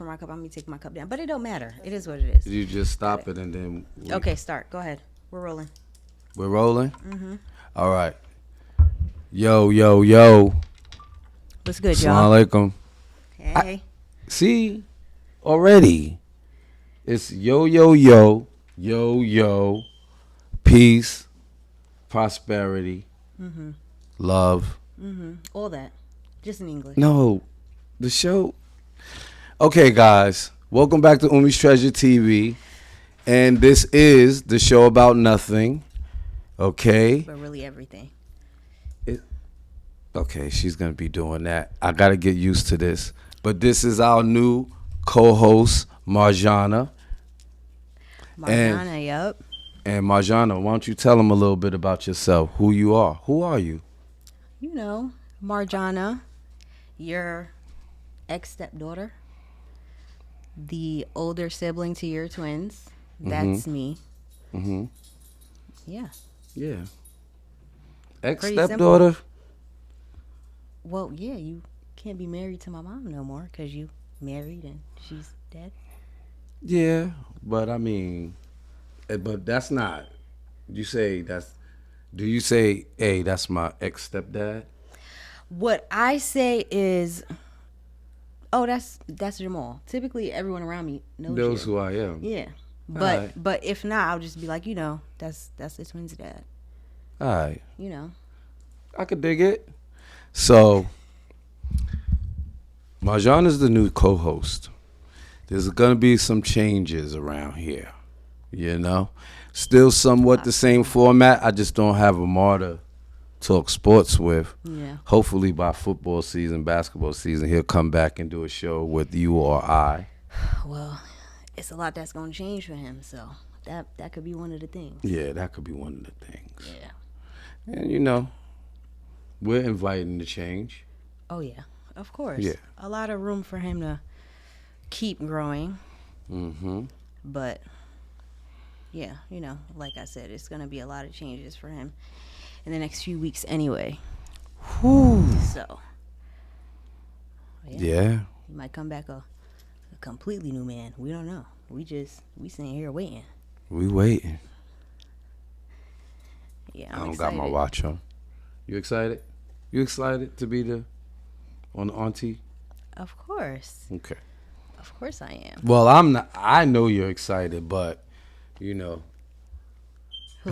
for my cup. I'm gonna take my cup down, but it don't matter. It is what it is. You just Got stop it and then Okay, start. Go ahead. We're rolling. we're rolling. All right. Yo, yo, yo. What's good, y'all? Assalamu alaikum. Hey. See, already, it's yo, yo, yo, yo, yo, peace, prosperity, love. All that, just in English. No, the show. Okay, guys, welcome back to Umi's Treasure TV, and this is the show about nothing. Okay. But really everything. Okay, she's gonna be doing that. I gotta get used to this. But this is our new co-host, Marjaanah. Marjaanah, yup. And Marjaanah, why don't you tell them a little bit about yourself? Who you are? Who are you? You know, Marjaanah, your ex-stepdaughter, the older sibling to your twins. That's me. Mm-hmm. Yeah. Yeah. Pretty Ex-stepdaughter? Well, yeah, you can't be married to my mom no more because you married and she's dead. Yeah, but I mean, but that's not. You say that's. Do you say, hey, that's my ex-stepdad? What I say is, oh, that's Jamal. Typically, everyone around me knows Who you. I am. Yeah, Alright. but if not, I'll just be like, that's the twins' dad. All right. I could dig it. So, Marjan is the new co-host. There's going to be some changes around here, Still somewhat the same format. I just don't have Amar to talk sports with. Yeah. Hopefully by football season, basketball season, he'll come back and do a show with you or I. Well, it's a lot that's gonna change for him, so that could be one of the things. Yeah, that could be one of the things. Yeah. And we're inviting the change. Oh yeah, of course. Yeah. A lot of room for him to keep growing. Mm-hmm. But yeah, like I said, it's gonna be a lot of changes for him in the next few weeks anyway. Whew. So Yeah. he might come back a completely new man. We don't know. We sitting here waiting. We waiting. Yeah, I don't excited. got my watch on. You excited? You excited to be on the auntie? Of course. Okay. Of course I am. Well, I'm not. I know you're excited, but the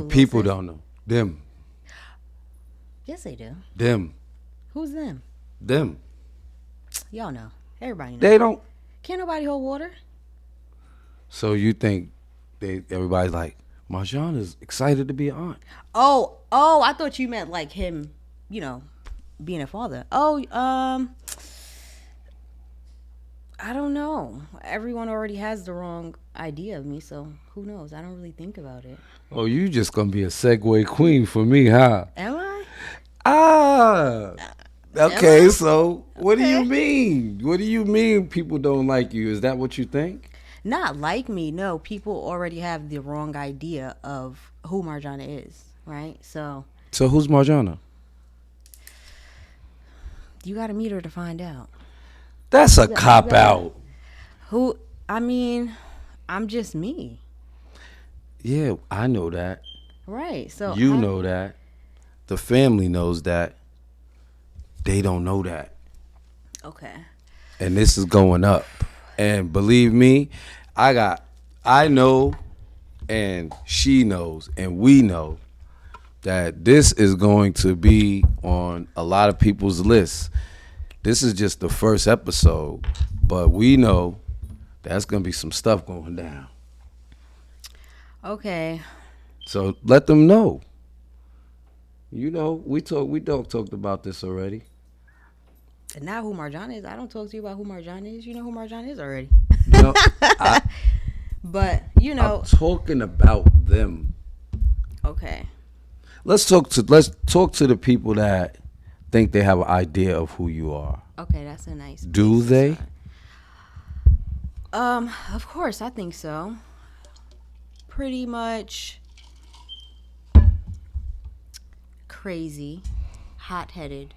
people don't know. Them. Yes, they do. Them. Who's them? Them. Y'all know. Everybody knows. They don't. Can't nobody hold water. So you think everybody's like, Marjan is excited to be an aunt? Oh, I thought you meant like him, being a father. Oh, I don't know. Everyone already has the wrong idea of me, so who knows? I don't really think about it. Oh, you just gonna be a segue queen for me, huh? Am I? Ah. Okay, Am I? so what do you Okay. mean? What do you mean people don't like you? Is that what you think? Not like me. No, people already have the wrong idea of who Marjaanah is, right? So So who's Marjaanah? you got to meet her to find out. That's a You cop gotta- out. Who? I mean, I'm just me, Yeah, I know that. right? So You know that. The family knows that. They don't know that. Okay. And this is going up. And believe me, I know, and she knows, and we know that this is going to be on a lot of people's lists. This is just the first episode, but we know that's going to be some stuff going down. Okay. So let them know. We talked about this already. And now who Marjaanah is, I don't talk to you about who Marjaanah is. You know who Marjaanah is already. No, But, I'm talking about them. okay. Let's talk to the people that think they have an idea of who you are. Okay, that's a nice Do place to they? start. Of course, I think so. Pretty much crazy, hot-headed,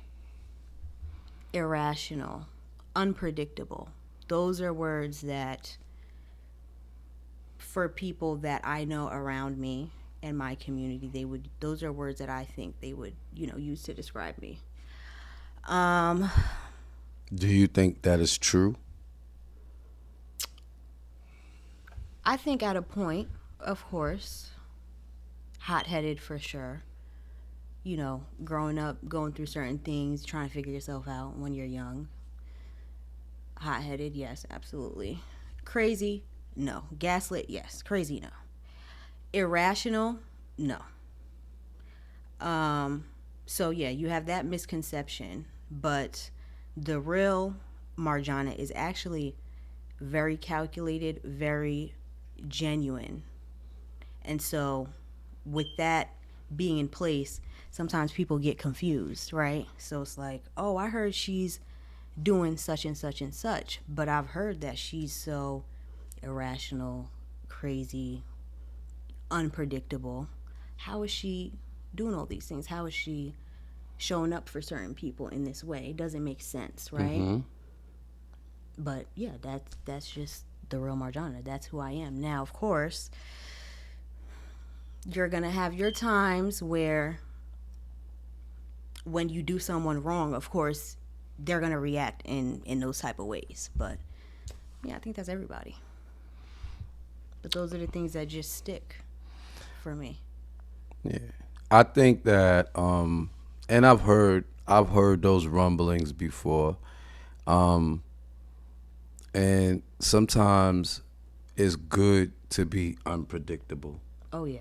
irrational, unpredictable. those are words that, for people that I know around me and my community, those are words that I think they would, use to describe me. Um, Do you think that is true? I think at a point, of course, hot-headed for sure. Growing up, going through certain things, trying to figure yourself out when you're young. Hot-headed, yes, absolutely. Crazy, no. Gaslit, yes. Crazy, no. Irrational, no. Um, so yeah, you have that misconception, but the real Marjaanah is actually very calculated, very genuine. And so, with that being in place, sometimes people get confused, right? So it's like, oh, I heard she's doing such and such and such, but I've heard that she's so irrational, crazy, unpredictable. How is she doing all these things? How is she showing up for certain people in this way? It doesn't make sense, right? Mm-hmm. But yeah, that's just the real Marjaanah. That's who I am. Now, of course, you're gonna have your times where, when you do someone wrong, of course, they're gonna react in those type of ways. But yeah, I think that's everybody. But those are the things that just stick for me. Yeah, I think that, and I've heard those rumblings before, um, and sometimes it's good to be unpredictable. Oh yeah.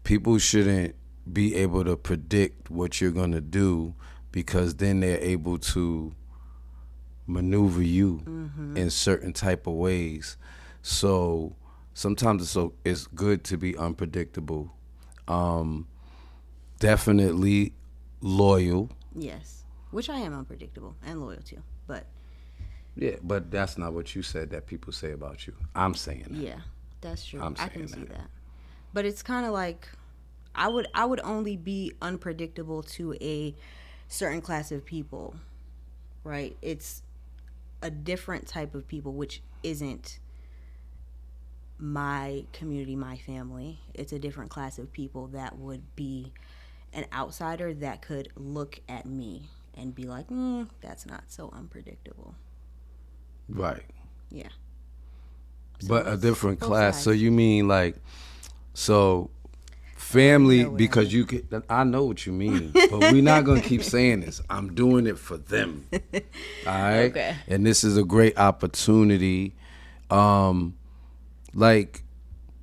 People shouldn't be able to predict what you're gonna do, because then they're able to maneuver you in certain type of ways. So sometimes it's good to be unpredictable. Um, Definitely loyal. Yes. Which I am unpredictable and loyal to. But Yeah, but that's not what you said that people say about you. I'm saying that. yeah, that's true. I'm I can saying see that. that. But it's kind of like, I would only be unpredictable to a certain class of people, right? It's a different type of people, which isn't my community, my family. It's a different class of people that would be an outsider that could look at me and be like, that's not so unpredictable. Right. Yeah. But So a it's different both class. So sides. you mean like, so I already family, know what I because mean. you could, I know what you mean, but we're not going to keep saying this. I'm doing it for them. All right. Okay. And this is a great opportunity. Um, like,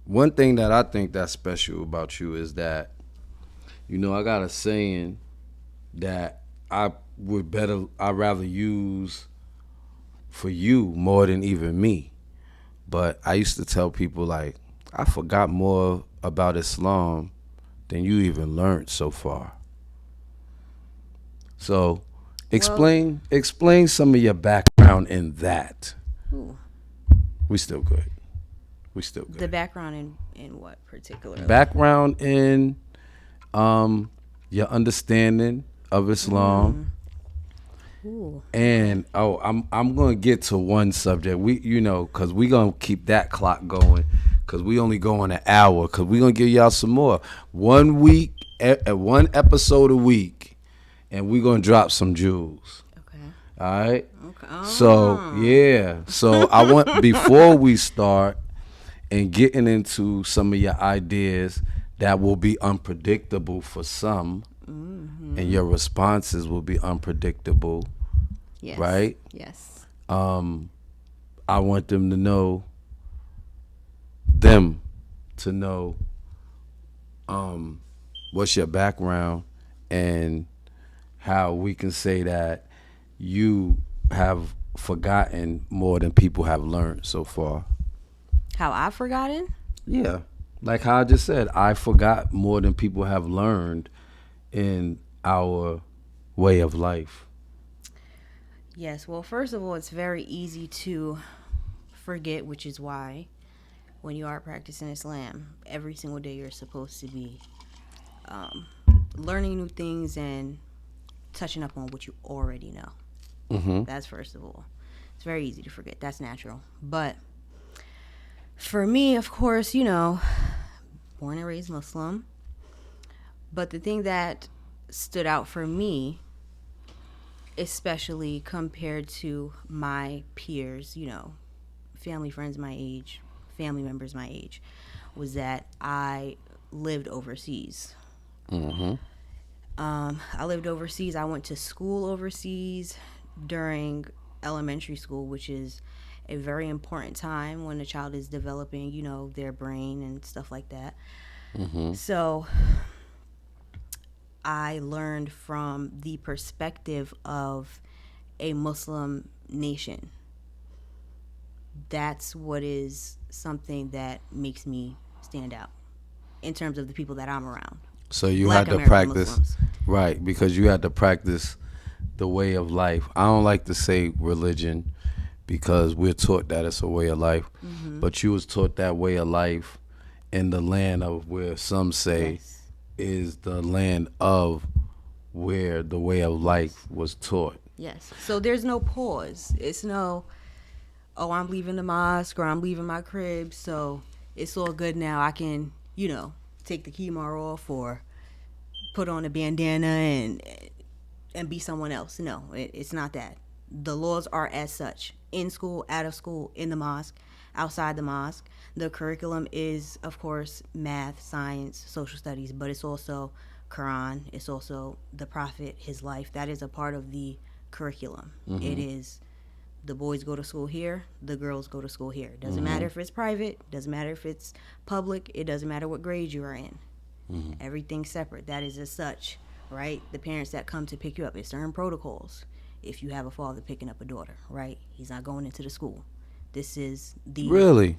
one thing that I think that's special about you is that, I got a saying that I'd rather use for you more than even me. But I used to tell people, like, I forgot more about Islam than you even learned so far. So Well, explain some of your background in that. ooh, We still good. We still the good. background in what particularly? Background in your understanding of Islam. Ooh, okay. And I'm gonna get to one subject. Cause we gonna keep that clock going. Cause we only go on an hour. Cause we gonna give y'all some more. 1 week, one episode a week, and we gonna drop some jewels. Okay. All right. Okay. So Oh. yeah. So I want, before we start and getting into some of your ideas that will be unpredictable for some, and your responses will be unpredictable, Yes. right? Yes. I want them to know what's your background, and how we can say that you have forgotten more than people have learned so far. How I've forgotten? Yeah. Like how I just said, I forgot more than people have learned in our way of life. Yes. Well, first of all, it's very easy to forget, which is why when you are practicing Islam, every single day you're supposed to be um, learning new things and touching up on what you already know. Mm-hmm. That's first of all. It's very easy to forget. That's natural. But for me, of course, born and raised Muslim. But the thing that stood out for me, especially compared to my peers, family friends my age, family members my age, was that I lived overseas. Mm-hmm. I lived overseas. I went to school overseas during elementary school, which is a very important time when a child is developing, their brain and stuff like that. Mm-hmm. So I learned from the perspective of a Muslim nation. That's what is something that makes me stand out in terms of the people that I'm around. So you Black had to American practice, Muslims. right? Because you had to practice the way of life. I don't like to say religion because we're taught that it's a way of life, but you was taught that way of life in the land of where some say Yes. is the land of where the way of life was taught. Yes. So there's no pause. It's no, oh, I'm leaving the mosque or I'm leaving my crib, so it's all good now. I can, take the khimar off or put on a bandana and be someone else. No, it's not that. The laws are as such. In school, out of school, in the mosque, outside the mosque. The curriculum is, of course, math, science, social studies, but it's also Quran. It's also the Prophet, his life. That is a part of the curriculum. It is the boys go to school here, the girls go to school here. Doesn't matter if it's private, doesn't matter if it's public, it doesn't matter what grade you are in. Everything's separate. That is as such, right? The parents that come to pick you up, it's certain protocols. If you have a father picking up a daughter, right? He's not going into the school. This is the Really?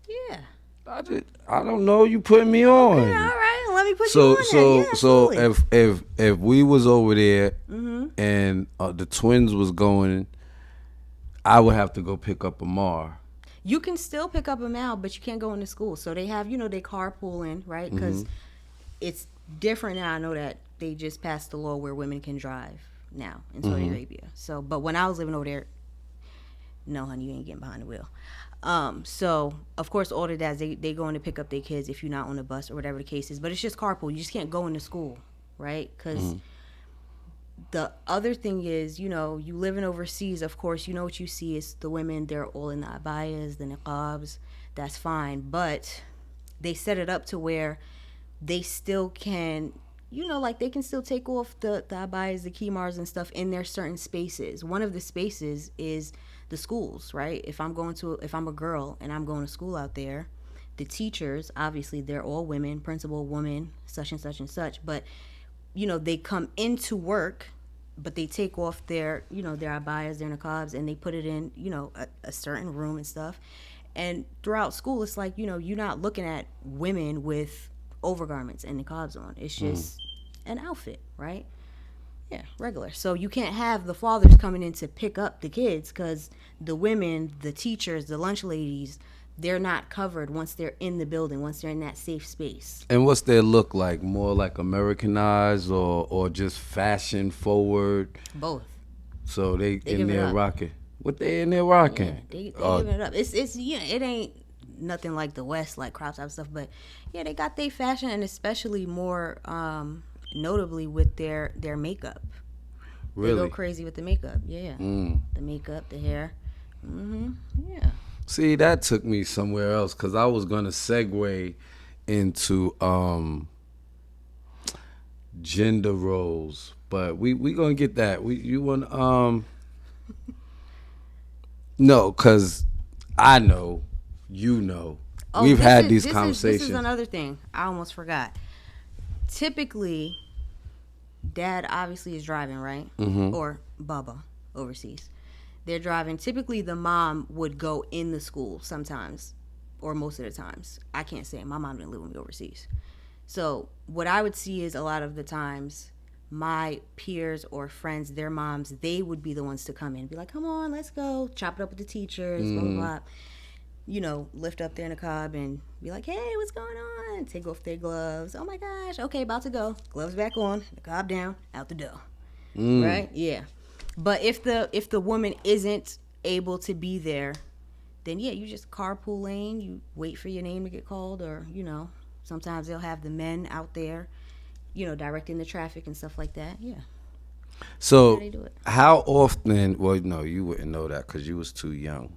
Yeah. I don't know. You putting me on. Okay, all right. Let me put So you on so that. Yeah, so absolutely. if we was over there and the twins was going, I would have to go pick up Amar. You can still pick up a Mal, but you can't go into school. So they have, they carpooling, right? Because it's different now. I know that they just passed the law where women can drive now in Saudi Arabia. So, but when I was living over there, no, honey, you ain't getting behind the wheel. So of course, all the dads they go in to pick up their kids if you're not on the bus or whatever the case is. But it's just carpool. You just can't go into school, right? Because the other thing is, you living overseas, of course, what you see is the women, they're all in the abayas, the niqabs. That's fine. But they set it up to where they still can, like they can still take off the abayas, the khimars and stuff in their certain spaces. One of the spaces is the schools, right? If I'm a girl and I'm going to school out there, the teachers, obviously, they're all women, principal woman, such and such and such. But, they come into work, but they take off their abayas, their niqabs, and they put it in, a certain room and stuff. And throughout school, it's like, you're not looking at women with overgarments and niqabs on. It's just an outfit, right? Yeah, regular. So you can't have the fathers coming in to pick up the kids because the women, the teachers, the lunch ladies, they're not covered once they're in the building, once they're in that safe space. And what's their look like? More like Americanized or just fashion forward? Both. So they in give it there up. rocking. What they in there rocking? Yeah, they giving it up. It's it ain't nothing like the West, like crop top stuff, but yeah, they got their fashion, and especially more notably with their makeup. Really? They go crazy with the makeup. Yeah. The makeup, the hair. Yeah. See, that took me somewhere else because I was gonna segue into gender roles, but we gonna get that. You want no, because I know, we've had these conversations. This is another thing I almost forgot. Typically, dad obviously is driving, right? Or Baba overseas. They're driving. Typically, the mom would go in the school sometimes, or most of the times. I can't say it. My mom didn't live with me overseas. So what I would see is a lot of the times my peers or friends, their moms, they would be the ones to come in and be like, come on, let's go. Chop it up with the teachers, blah, blah, blah. Lift up their niqab and be like, hey, what's going on? Take off their gloves. Oh, my gosh. Okay, about to go. Gloves back on. Niqab down. Out the door. Right? Yeah. But if the woman isn't able to be there, then yeah, you just carpool lane. You wait for your name to get called, or sometimes they'll have the men out there, directing the traffic and stuff like that. Yeah, that's how So they do it. how often? Well, no, you wouldn't know that because you was too young.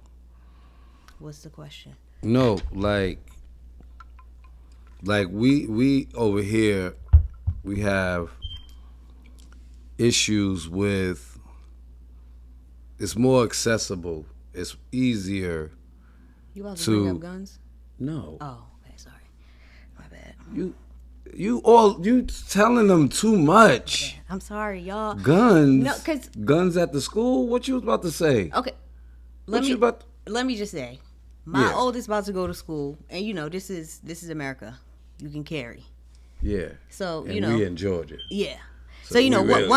What's the question? No, like we over here, we have issues with. It's more accessible. It's easier You about to bring up to guns? no. Oh, okay, sorry, my bad. You telling them too much. I'm sorry, y'all. Guns. No, cause Guns at the school. What you was about to say? okay, let What me you about? let me just say, my Yeah. oldest about to go to school, and this is America. You can carry. Yeah. So And we in Georgia. yeah. So So we really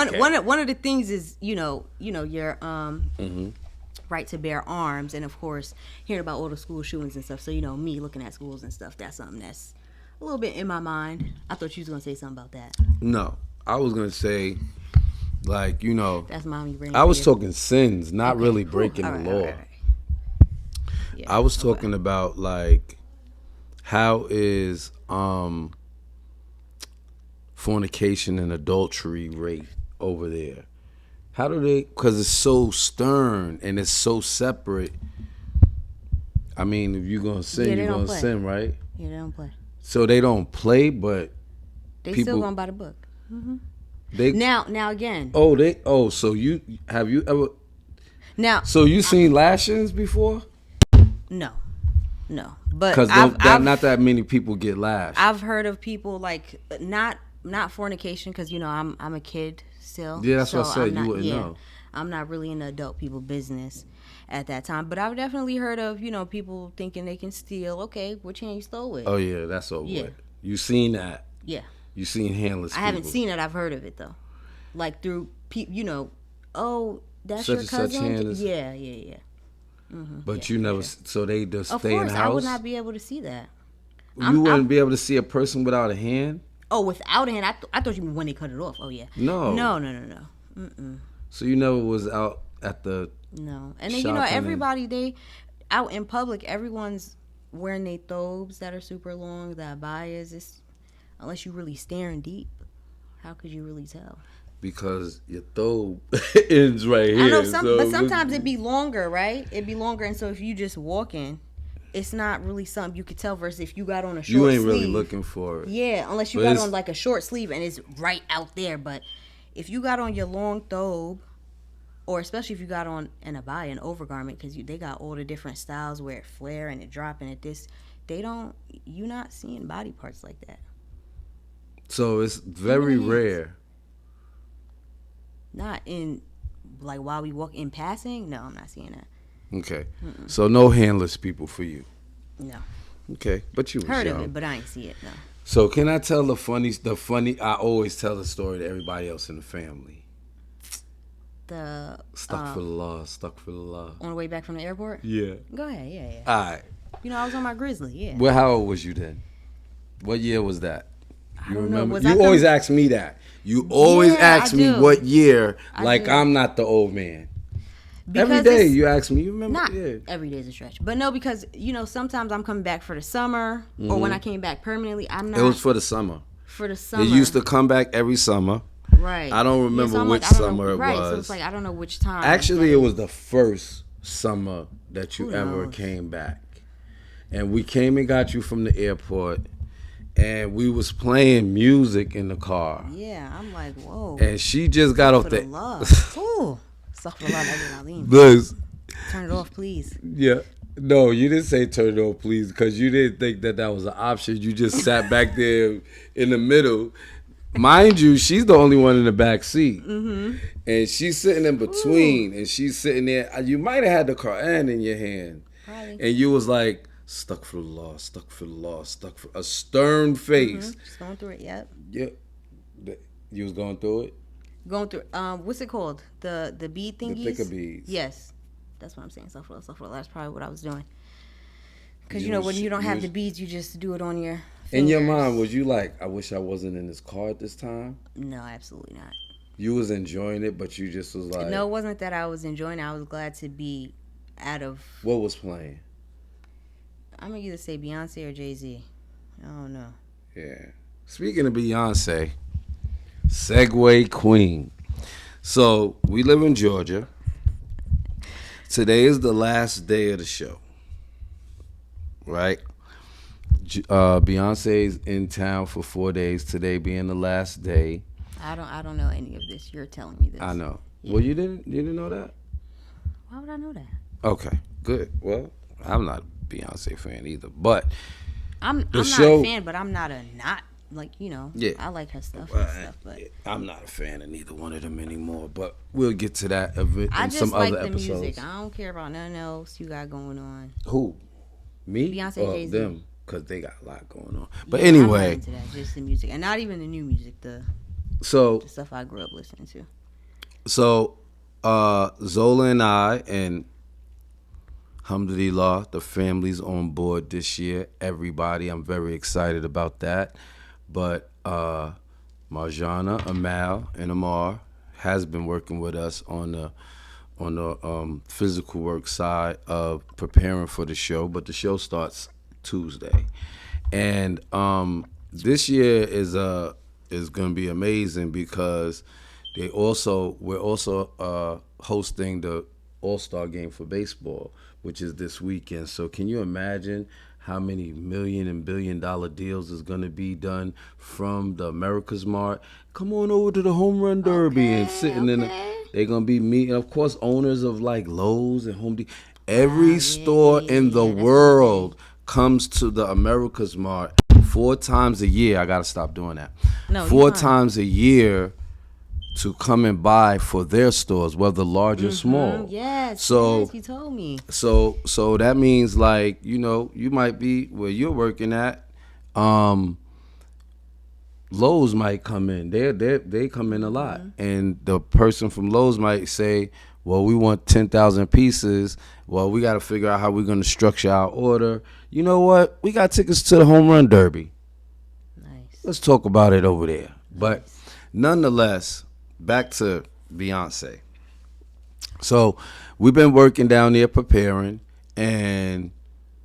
one of the things is your right to bear arms, and of course hearing about all the school shootings and stuff. So me looking at schools and stuff. That's something that's a little bit in my mind. I thought you was gonna say something about that. No, I was gonna say, like That's mommy brain. I was for you. talking sins, not Okay. really Whew. breaking All the right, law. all right. Yeah. I was Okay. talking about like how is fornication and adultery rate over there? How do they? Because it's so stern and it's so separate. I mean, if you're gonna sin, Yeah, they you're don't gonna play. sin, right? Yeah, they don't play. So they don't play, but They people still going by the book. they Now again. So you have you ever? Now So you seen lashings before? no, but Because I've not that many people get lashed. I've heard of people like not fornication because I'm a kid still. Yeah, that's what I so said. I'm You wouldn't know. I'm not really in the adult people business at that time. But I've definitely heard of people thinking they can steal. Okay, which hand you stole with? Oh yeah, that's over Yeah. with. You seen that? Yeah, You seen handless I people. haven't seen it. I've heard of it though, like through oh, that's Such your and such cousin. handless. Yeah. But yeah, you for never. sure. So they just Of stay in course, the I would house. not be able to see that. You wouldn't be able to see a person without a hand. Oh, without a hand, I thought you meant when they cut it off. Oh yeah. No. No. So you never was out at the. No, and then shopping and- everybody they out in public. Everyone's wearing their thobes that are super long. The abayas. It's unless you really staring deep. How could you really tell? Because your throat ends right here. I know so sometimes it'd be longer, right? It'd be longer, and so if you just walking, it's not really something you could tell. Versus if you got on a short you ain't sleeve, really looking for it. yeah, unless you But got it's- on like a short sleeve and it's right out there. But if you got on your long thobe, or especially if you got on an abaya, an overgarment, because they got all the different styles where it flare and it drop and it this, you're not seeing body parts like that. So it's very Even hands. rare. Not in like while we walk in passing. No, I'm not seeing that. Okay. So no handless people for you. No, Okay, but you was heard young. of it, but I ain't see it. No. So can I tell the funny? I always tell the story to everybody else in the family. The Stuck for the law. Stuck for the law. on the way back from the airport. Yeah. Go ahead. Yeah. All right. I was on my Grizzly. Yeah. Well, how old was you then? What year was that? You don't know. remember? Was You I always com- ask me that. You always Yeah, ask I me do. what year, I like do. I'm not the old man. Because Every day it's you ask me. You remember? not Yeah. every day's a stretch, but no, because sometimes I'm coming back for the summer, or when I came back permanently, I'm not It was for the summer. for the summer. It used to come back every summer. right. I don't remember I'm which I don't know- summer it right, so was. it's like I don't know which time. Actually, that it was the first summer that you Who ever knows? came back, and we came and got you from the airport, and we was playing music in the car, Yeah, I'm like, whoa. and she just got off For the the. love. Ooh. Astaghfirullah, Look, turn it off, please. yeah. No, you didn't say turn it on, please, because you didn't think that was an option. You just sat back there in the middle. Mind you, she's the only one in the back seat. Mm-hmm. And she's sitting in between, and she's sitting there. You might have had the Quran in your hand. Probably. And you was like, stuck for the law, stuck for the law, stuck for a stern face. Just going through it. Yep. Yeah. You was going through it? Going through. What's it called? The bead thingies. The thicker beads. Yes, that's what I'm saying. Astaghfirullah. That's probably what I was doing. Because You was- when you don't you have was- the beads, you just do it on your fingers. In your mind, was you like, I wish I wasn't in this car at this time? No, absolutely not. You was enjoying it, but you just was like, No, it wasn't that I was enjoying it. I was glad to be out of, What was playing? I'm gonna either say Beyonce or Jay-Z. I don't know. Yeah. Speaking of Beyonce, Segway Queen. So we live in Georgia. Today is the last day of the show, right? Beyonce's in town for 4 days. Today being the last day. I don't know any of this. You're telling me this. I know. Yeah. Well, you didn't know that? Why would I know that? Okay, good. Well, I'm not a Beyonce fan either, but I'm not show- a fan, but I'm not Yeah. I like her stuff and stuff, but I'm not a fan of neither one of them anymore. But we'll get to that in I just some like other the episodes. music. I don't care about nothing else you got going on. Who? Me? Beyonce, or Jay-Z. them? Because they got a lot going on. But Yeah, I'm not anyway, into that, just the music, and not even the new music, the so stuff I grew up listening to. Zola and I and Alhamdulillah, the family's on board this year. Everybody, I'm very excited about that. But Marjaanah, Amal, and Amar has been working with us on the physical work side of preparing for the show. But the show starts Tuesday, and this year is going to be amazing because we're also hosting the All-Star game for baseball, which is this weekend. So can you imagine how many million and billion-dollar deals is going to be done from the America's Mart? Come on over to the Home Run Derby and sitting in they're going to be meeting, of course, owners of like Lowe's and Home Depot. Every store in the world comes to the America's Mart 4 times a year. I got to stop doing that. No, 4 times a year to come and buy for their stores, whether large or small. Yes, So yes, you told me. So that means like, you might be where you're working at. Lowe's might come in. They come in a lot. And the person from Lowe's might say, well, we want 10,000 pieces. Well, we got to figure out how we're going to structure our order. You know what? We got tickets to the Home Run Derby. Nice. Let's talk about it over there. But nonetheless, back to Beyonce. So we've been working down there preparing, and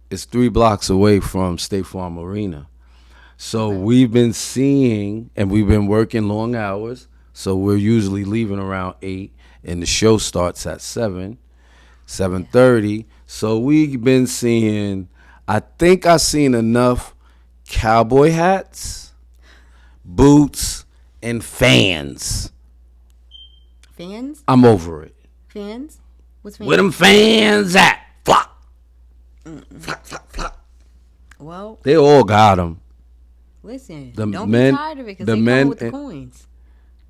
it's 3 blocks away from State Farm Arena. So we've been seeing, and we've been working long hours. So we're usually leaving around 8, and the show starts at 7:30. So we've been seeing, I think I've seen enough cowboy hats, boots, and fans. Fans? I'm over it. Fans? What's fans? Where them fans at? Flop. Flop, flop, flop. Well, They all got them. listen. The Don't men- be tired of it because the they men come with the and- coins.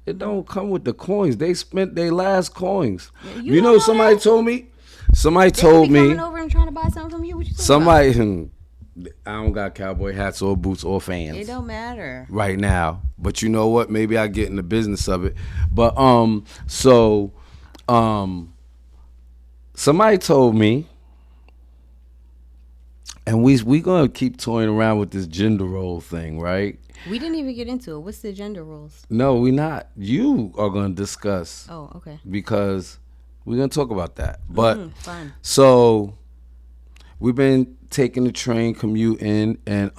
It don't come with the coins. They spent their last coins. Yeah, You know, somebody told me. Somebody They told be me. coming over and trying to buy something from you. What you talking about? Somebody. I don't got cowboy hats or boots or fans. It don't matter. Right now. But you know what? Maybe I get in the business of it. But somebody told me, and we gonna keep toying around with this gender role thing, right? We didn't even get into it. What's the gender roles? No, we not. You are gonna discuss Oh, okay. because we're gonna talk about that. But Fine. so we've been taking the train, commuting, and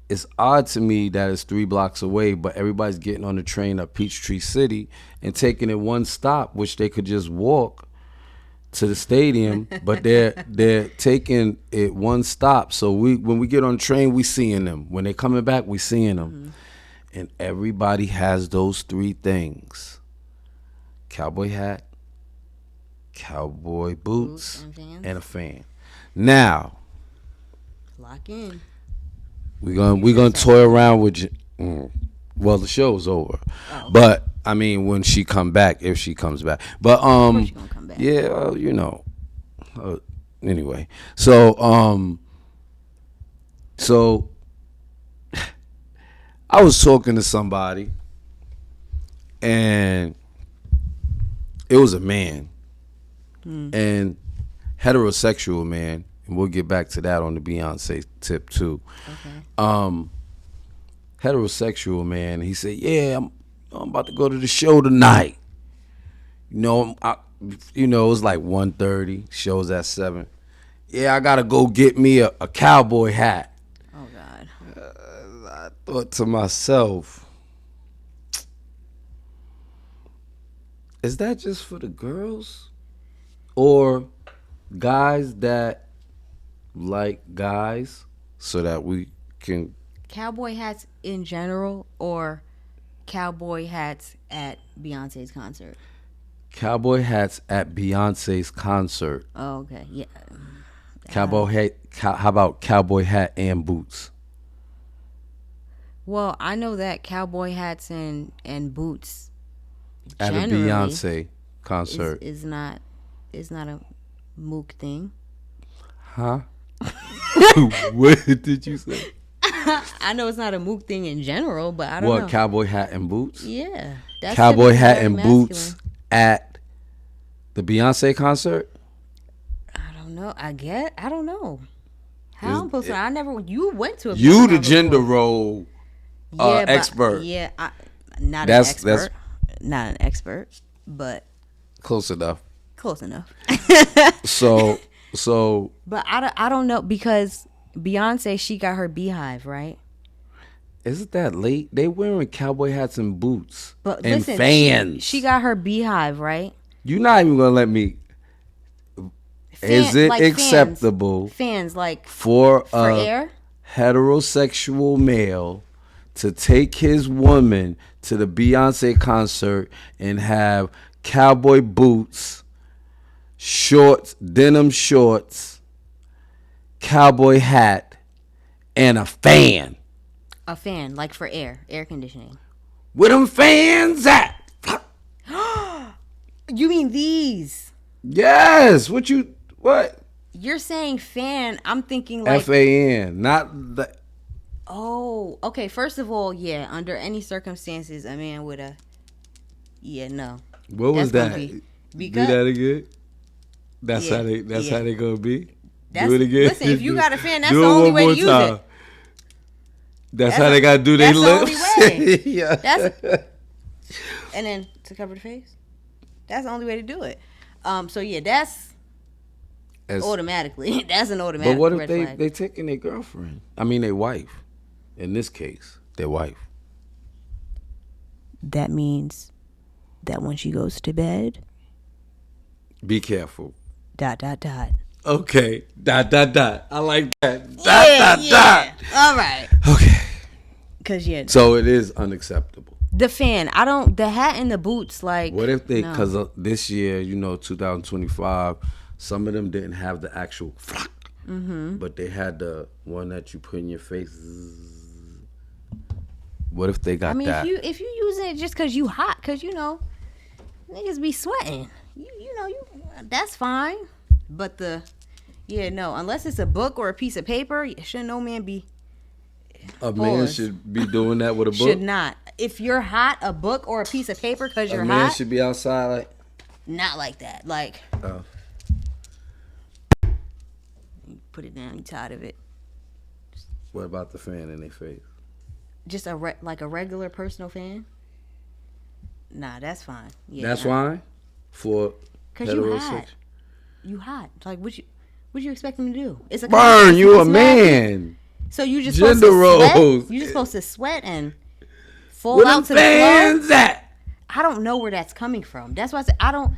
it's odd to me that it's 3 blocks away, but everybody's getting on the train at Peachtree City and taking it one stop, which they could just walk to the stadium, but they're taking it one stop. So when we get on the train, we seeing them. When they coming back, we seeing them. And everybody has those 3 things: cowboy hat, cowboy boots, and fans. and a fan. Now Lock in. we're gonna toy around with. Well, the show's over, but I mean, when she come back, if she comes back, but Of course she gonna come back. yeah, anyway, so I was talking to somebody, and it was a man, and heterosexual man, and we'll get back to that on the Beyonce tip too. Okay. Heterosexual man. He said, "Yeah, I'm about to go to the show tonight. You know, You know, it was like 1:30. Shows at 7. Yeah, I gotta go get me a cowboy hat. Oh God. I thought to myself, is that just for the girls? Or guys that like guys so that we can Cowboy hats in general, or cowboy hats at Beyonce's concert? cowboy hats at Beyonce's concert. Oh, okay. Yeah. Cowboy hat. How about cowboy hat and boots? Well, I know that cowboy hats and boots At a generally Beyonce concert. is not a mook thing. Huh? What did you say? I know it's not a mook thing in general, but I don't know. What, cowboy hat and boots? Yeah. That's Cowboy typically hat very and masculine. boots at the Beyonce concert? I don't know. I don't know. How I'm supposed to? I never. You went to a. You the Beyonce gender before. role Yeah, but- expert. Yeah, not That's- an expert. Not an expert, but Close enough. close enough. So But I don't know, because Beyonce, she got her beehive, right? isn't that late? They wearing cowboy hats and boots But and listen, fans. she got her beehive, right? You're not even gonna let me. Is it like acceptable Fans like for for a air? heterosexual male to take his woman to the Beyonce concert and have cowboy boots, shorts, denim shorts, cowboy hat, and a fan? A fan, like for air conditioning. Where them fans at? You mean these? Yes. What? You're saying fan. I'm thinking like. FAN, not the. Oh, okay. First of all, yeah. Under any circumstances, a man would yeah, no. What was That's that? gonna Do because that again. That's Yeah, how they. That's yeah. how they gonna be. That's, Do it again. listen, if you got a fan, that's Do the it only one way more to use time. it. That's how they gotta do their that's the only lips. way. Yeah. And then to cover the face. That's the only way to do it. So yeah, that's automatically. That's an automatic. But what if red they flag. they taking their girlfriend? I mean, their wife. In this case, their wife. That means that when she goes to bed. Be careful. ... Okay. ... I like that. ... All right. Okay. Cause yeah. So it is unacceptable. The fan. I don't. The hat and the boots. Like. What if they? No. Because this year, 2025, some of them didn't have the actual, but they had the one that you put in your face. What if they got that? if you using it just cause you hot, cause niggas be sweating. You that's fine. But unless it's a book or a piece of paper, should no man be. A man Pause. should be doing that with a book. Should not. If you're hot, a book or a piece of paper, cause you're A man hot. should be outside like. Not like that. Like. Oh. Put it down. You tired of it? What about the fan in their face? Just like a regular personal fan. Nah, that's fine. Yeah, That's nah. why. For Cause you heterosexual. hot. You hot. Like what you expect them to do? It's a Burn, you a it's man. So you just Gender supposed to roles. sweat? You just supposed to sweat and fall Where out them to the floor? fans at? I don't know where that's coming from. That's why I said I don't.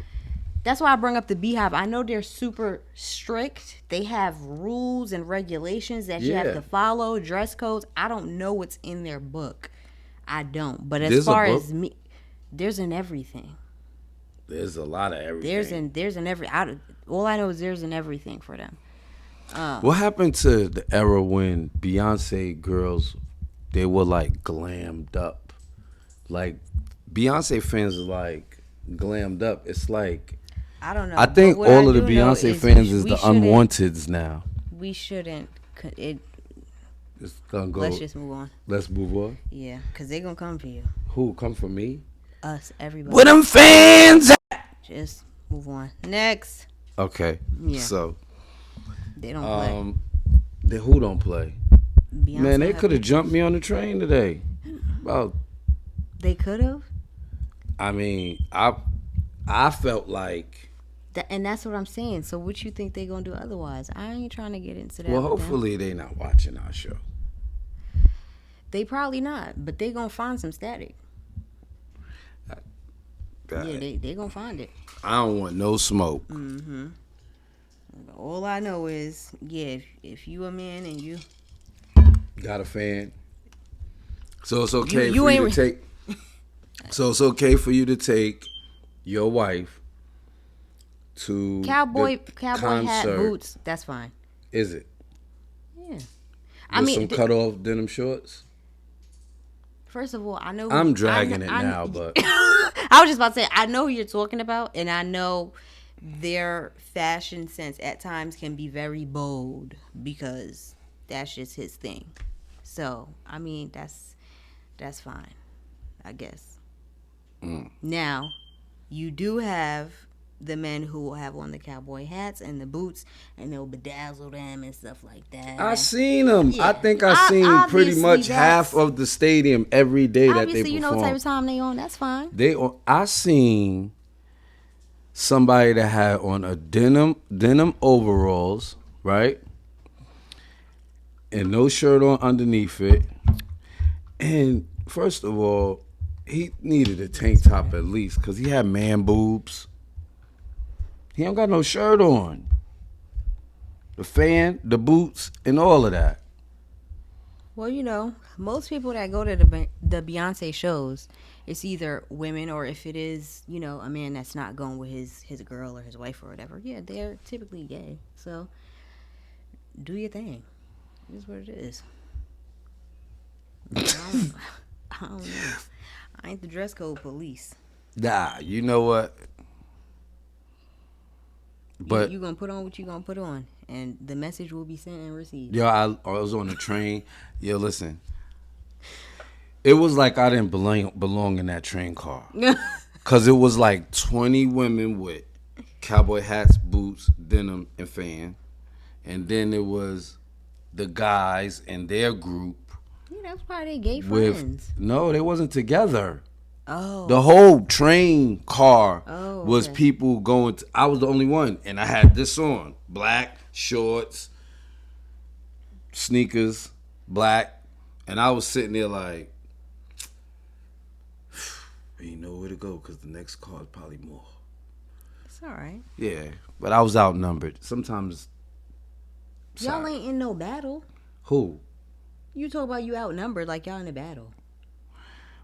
That's why I bring up the beehive. I know they're super strict. They have rules and regulations that you have Yeah. to follow, dress codes. I don't know what's in their book. I don't. But as There's a far book? as me, there's in everything. There's a lot of everything. There's in every. All I know is there's in everything for them. What happened to the era when Beyonce girls, they were like glammed up? Like Beyonce fans are like glammed up. It's like I don't know. I think But what all of the do know Beyonce is fans is we the shouldn't- unwanteds now. We shouldn't. It's gonna go. Let's just move on. Let's move on. Yeah, because they're going to come for you. Who come for me? Us, everybody. Where them fans at? Just move on. Next. Okay. Yeah. So They don't play. who don't play? Beyonce Man, they have could have it. jumped me on the train today. About They could have? I mean, I felt like And that's what I'm saying. So what you think they gonna do otherwise? I ain't trying to get into that Well, with them. hopefully they not watching our show. They probably not, but they gonna find some static. Yeah, they gonna find it. I don't want no smoke. Mm-hmm. All I know is, yeah, if you a man and you got a fan, so it's okay you for you ain't to take. So it's okay for you to take your wife to cowboy the hat, concert. boots. That's fine. Is it? Yeah. With some cut off denim shorts. First of all, I know I'm dragging it now, but I was just about to say I know who you're talking about, and I know their fashion sense at times can be very bold because that's just his thing. So I mean that's fine, I guess. Now, you do have the men who will have on the cowboy hats and the boots, and they'll bedazzle them and stuff like that. I seen them. Yeah. I think I seen pretty much half of the stadium every day that they perform. Obviously, you know what type of time they on. That's fine. I seen somebody that had on a denim overalls, right, and no shirt on underneath it. And first of all, he needed a tank top at least because he had man boobs. He don't got no shirt on. The fan, the boots, and all of that. Well, you know, most people that go to the Beyonce shows, it's either women or if it is, you know, a man that's not going with his girl or his wife or whatever. Yeah, they're typically gay. So, do your thing. It is what it is. I don't know. I ain't the dress code police. Nah, you know what? But you gonna put on what you gonna put on, and the message will be sent and received. Yo, I was on the train. Yo, listen. It was like I didn't belong in that train car. Because it was like 20 women with cowboy hats, boots, denim, and fan. And then it was the guys and their group. Yeah, that's probably their gay friends. No, they wasn't together. Oh. The whole train car was okay. people going to, I was the only one. And I had this on. Black, shorts, sneakers, black. And I was sitting there like, you know where to go because the next car is probably more. It's all right. Yeah, but I was outnumbered. Sometimes. Y'all ain't in no battle. Who? You talk about you outnumbered like y'all in a battle.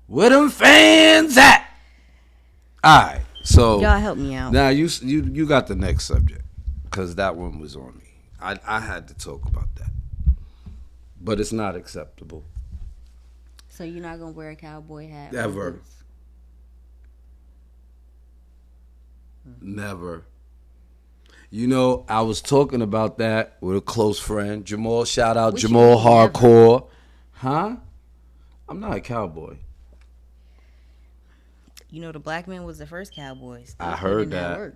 Where them fans at? All right, so y'all help me out. Now you got the next subject because that one was on me. I had to talk about that, but it's not acceptable. So you're not gonna wear a cowboy hat ever? Never. You know, I was talking about that with a close friend, Jamal. Shout out Jamal Hardcore. Never? Huh? I'm not a cowboy. You know, the black man was the first cowboys. I heard that.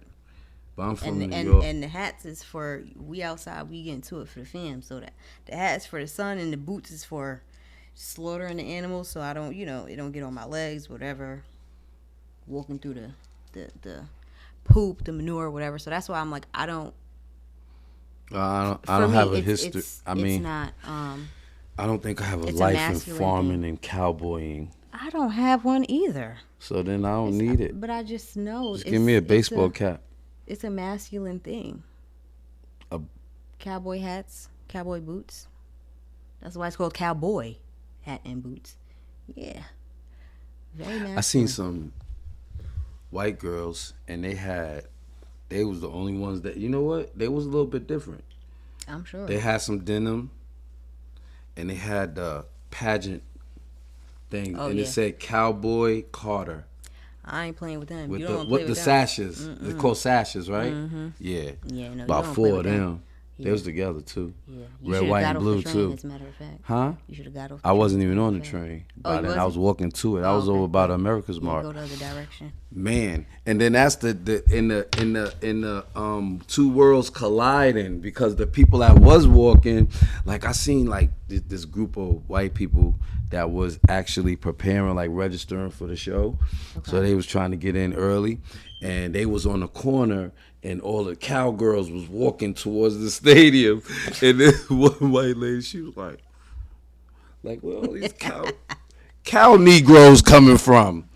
But I'm from New York. And the hats is for, we outside, we get into it for the fam. So that the hats for the sun and the boots is for slaughtering the animals. So I don't, you know, it don't get on my legs, whatever. Walking through the poop, the manure, whatever. So that's why I'm like, I don't have a history. I mean, it's not. I don't think I have a life in farming and cowboying. I don't have one either. So then I don't need it. But I just know. Just give me a baseball cap. It's a masculine thing. Cowboy hats, cowboy boots. That's why it's called cowboy hat and boots. Yeah. Very masculine. I seen some white girls and they was the only ones that, you know what? They was a little bit different. I'm sure. They had some denim and they had the pageant thing it said Cowboy Carter. I ain't playing with them. With you the don't play with sashes. Mm-mm. They're called sashes, right? Mm-hmm. Yeah. Yeah, no, about 4 of them. Yeah. They was together too. Yeah. Red, white, and blue too. As a matter of fact. Huh? You should have got off. I wasn't even on the train. By then I was walking to it. I was over by the America's Mart. Go the other direction. Man, and then that's the in the two worlds colliding because the people that was walking, like I seen like this group of white people that was actually preparing, like registering for the show. Okay. So they was trying to get in early, and they was on the corner, and all the cowgirls was walking towards the stadium, and then one white lady, she was like where all these cow Negroes coming from?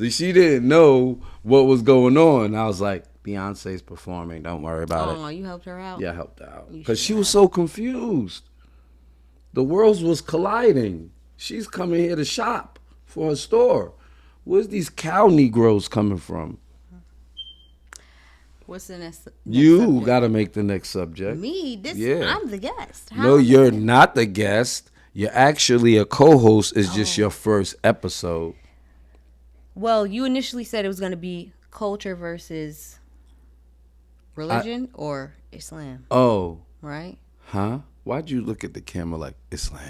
She didn't know what was going on. I was like, Beyonce's performing. Don't worry about it. Oh, you helped her out? Yeah, I helped her out. You Because she should was have. so confused. The worlds was colliding. She's coming here to shop for her store. Where's these cow Negroes coming from? What's the next You subject? got to make the next subject. Me? Yeah. I'm the guest. How No, am I you're the- not the guest. You're actually a co-host. It's just your first episode. Well, you initially said it was going to be culture versus religion or Islam, Oh, right? huh? Why'd you look at the camera like Islam?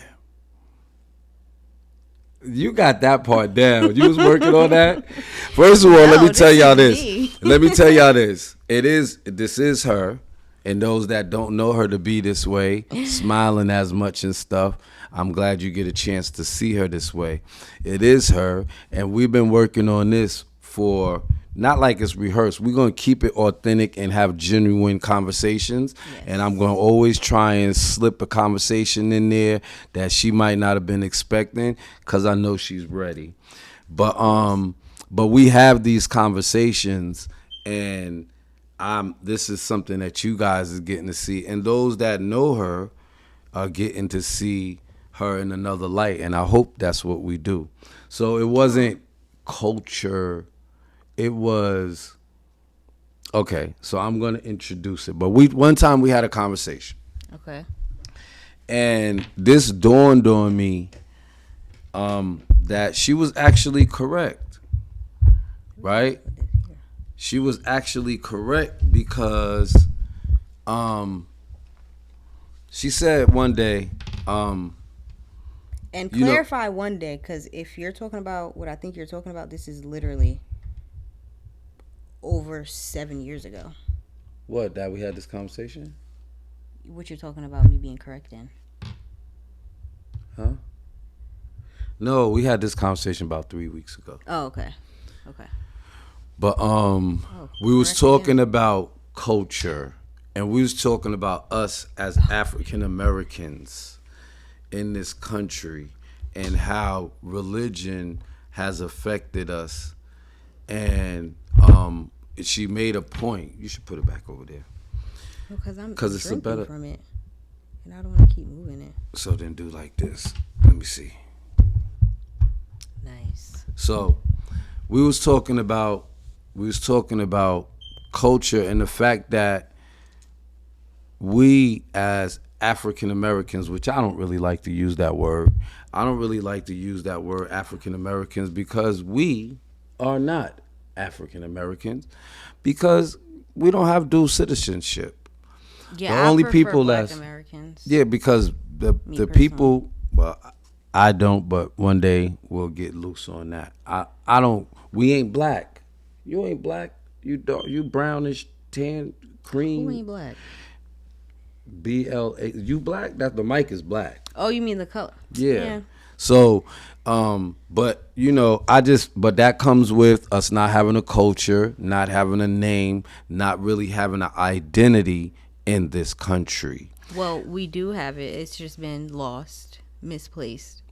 You got that part down. You was working on that. First of all, let me No, tell this y'all is this. me. Let me tell y'all this. This is her, and those that don't know her to be this way, smiling as much and stuff. I'm glad you get a chance to see her this way. It is her, and we've been working on this for not like it's rehearsed. We're gonna keep it authentic and have genuine conversations. Yes. And I'm gonna always try and slip a conversation in there that she might not have been expecting, because I know she's ready. But we have these conversations, and this is something that you guys is getting to see, and those that know her are getting to see her in another light, and I hope that's what we do. So it wasn't culture. It was okay. So I'm gonna introduce it. But one time we had a conversation, Okay. and this dawned on me that she was actually correct, right? She was actually correct because she said one day, And You know- clarify one day, because if you're talking about what I think you're talking about, this is literally over 7 years ago. what, that we had this conversation? What you're talking about me being correct in. Huh? No, we had this conversation about 3 weeks ago. Oh, okay. Okay. But we was correct talking again. about culture, and we was talking about us as African Americans in this country and how religion has affected us. And she made a point. You should put it back over there. Because I'm 'Cause it's a drinking better- from it, and I don't want to keep moving it. So then do like this. Let me see. Nice. So we was talking about culture and the fact that we as African Americans, which I don't really like to use that word. I don't really like to use that word African Americans, because we are not African Americans, because we don't have dual citizenship. Yeah, The I only prefer people Black that's- Americans. Yeah, because the personally. people, well, I don't, but one day we'll get loose on that. I don't. We ain't black. You ain't black. You dark. You brownish, tan, cream. Who ain't black? BLA. You black? That the mic is black. Oh, you mean the color? Yeah. So, but but that comes with us not having a culture, not having a name, not really having an identity in this country. Well, we do have it. It's just been lost, misplaced,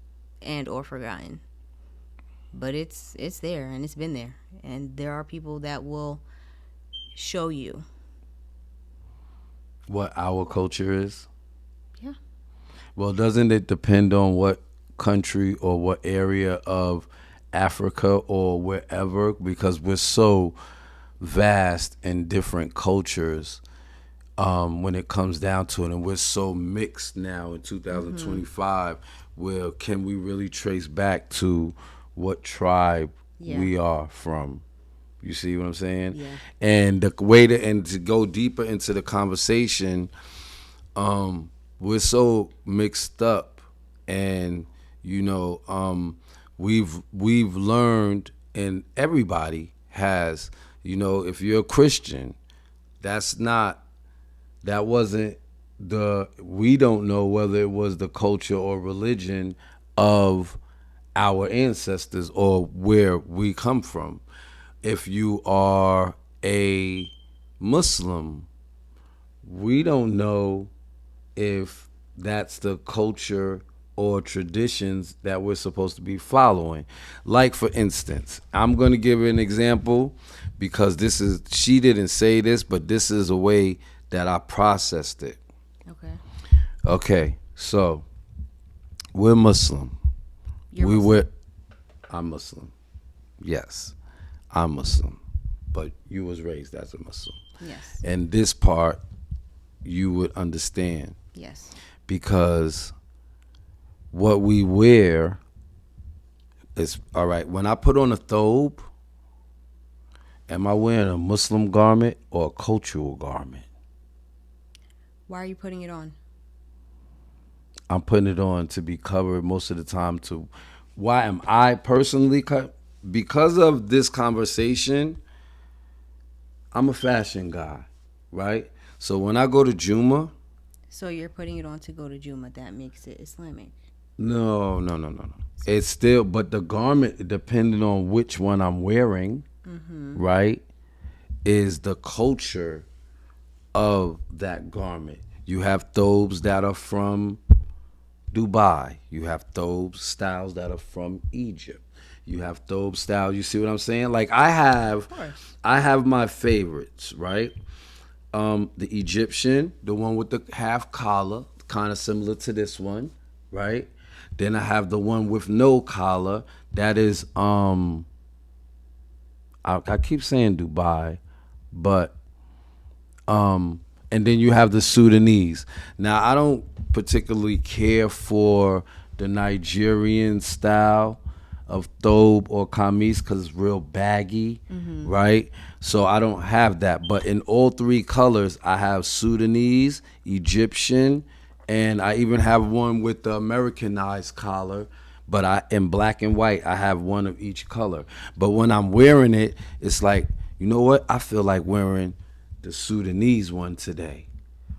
and or forgotten. But it's there, and it's been there, and there are people that will show you. What our culture is? Yeah. Well, doesn't it depend on what country or what area of Africa or wherever? Because we're so vast in different cultures when it comes down to it. And we're so mixed now in 2025. Where can we really trace back to what tribe we are from? You see what I'm saying? Yeah. And the way to go deeper into the conversation, we're so mixed up, and we've learned, and everybody has, if you're a Christian, we don't know whether it was the culture or religion of our ancestors or where we come from. If you are a Muslim, we don't know if that's the culture or traditions that we're supposed to be following. Like, for instance, I'm going to give an example because she didn't say this, but this is a way that I processed it. Okay. Okay, so we're Muslim. You're Muslim. I'm Muslim. Yes, I'm Muslim. But you was raised as a Muslim. Yes. And this part you would understand. Yes. Because what we wear is, all right, when I put on a thobe, am I wearing a Muslim garment or a cultural garment? Why are you putting it on? I'm putting it on to be covered most of the time. Why am I personally cut? Because of this conversation, I'm a fashion guy, right? So when I go to Juma. So you're putting it on to go to Juma. That makes it Islamic. No. It's still, but the garment, depending on which one I'm wearing, right, is the culture of that garment. You have thobes that are from Dubai. You have thobe styles that are from Egypt. You have thobe styles. You see what I'm saying? Like I have my favorites, right? The Egyptian, the one with the half collar, kind of similar to this one, right? Then I have the one with no collar. That is, I keep saying Dubai, but, and then you have the Sudanese. Now, I don't particularly care for the Nigerian style of thobe or kameez because it's real baggy, right? So I don't have that. But in all three colors, I have Sudanese, Egyptian, and I even have one with the Americanized collar. But in black and white, I have one of each color. But when I'm wearing it, it's like, you know what? I feel like wearing the Sudanese one today.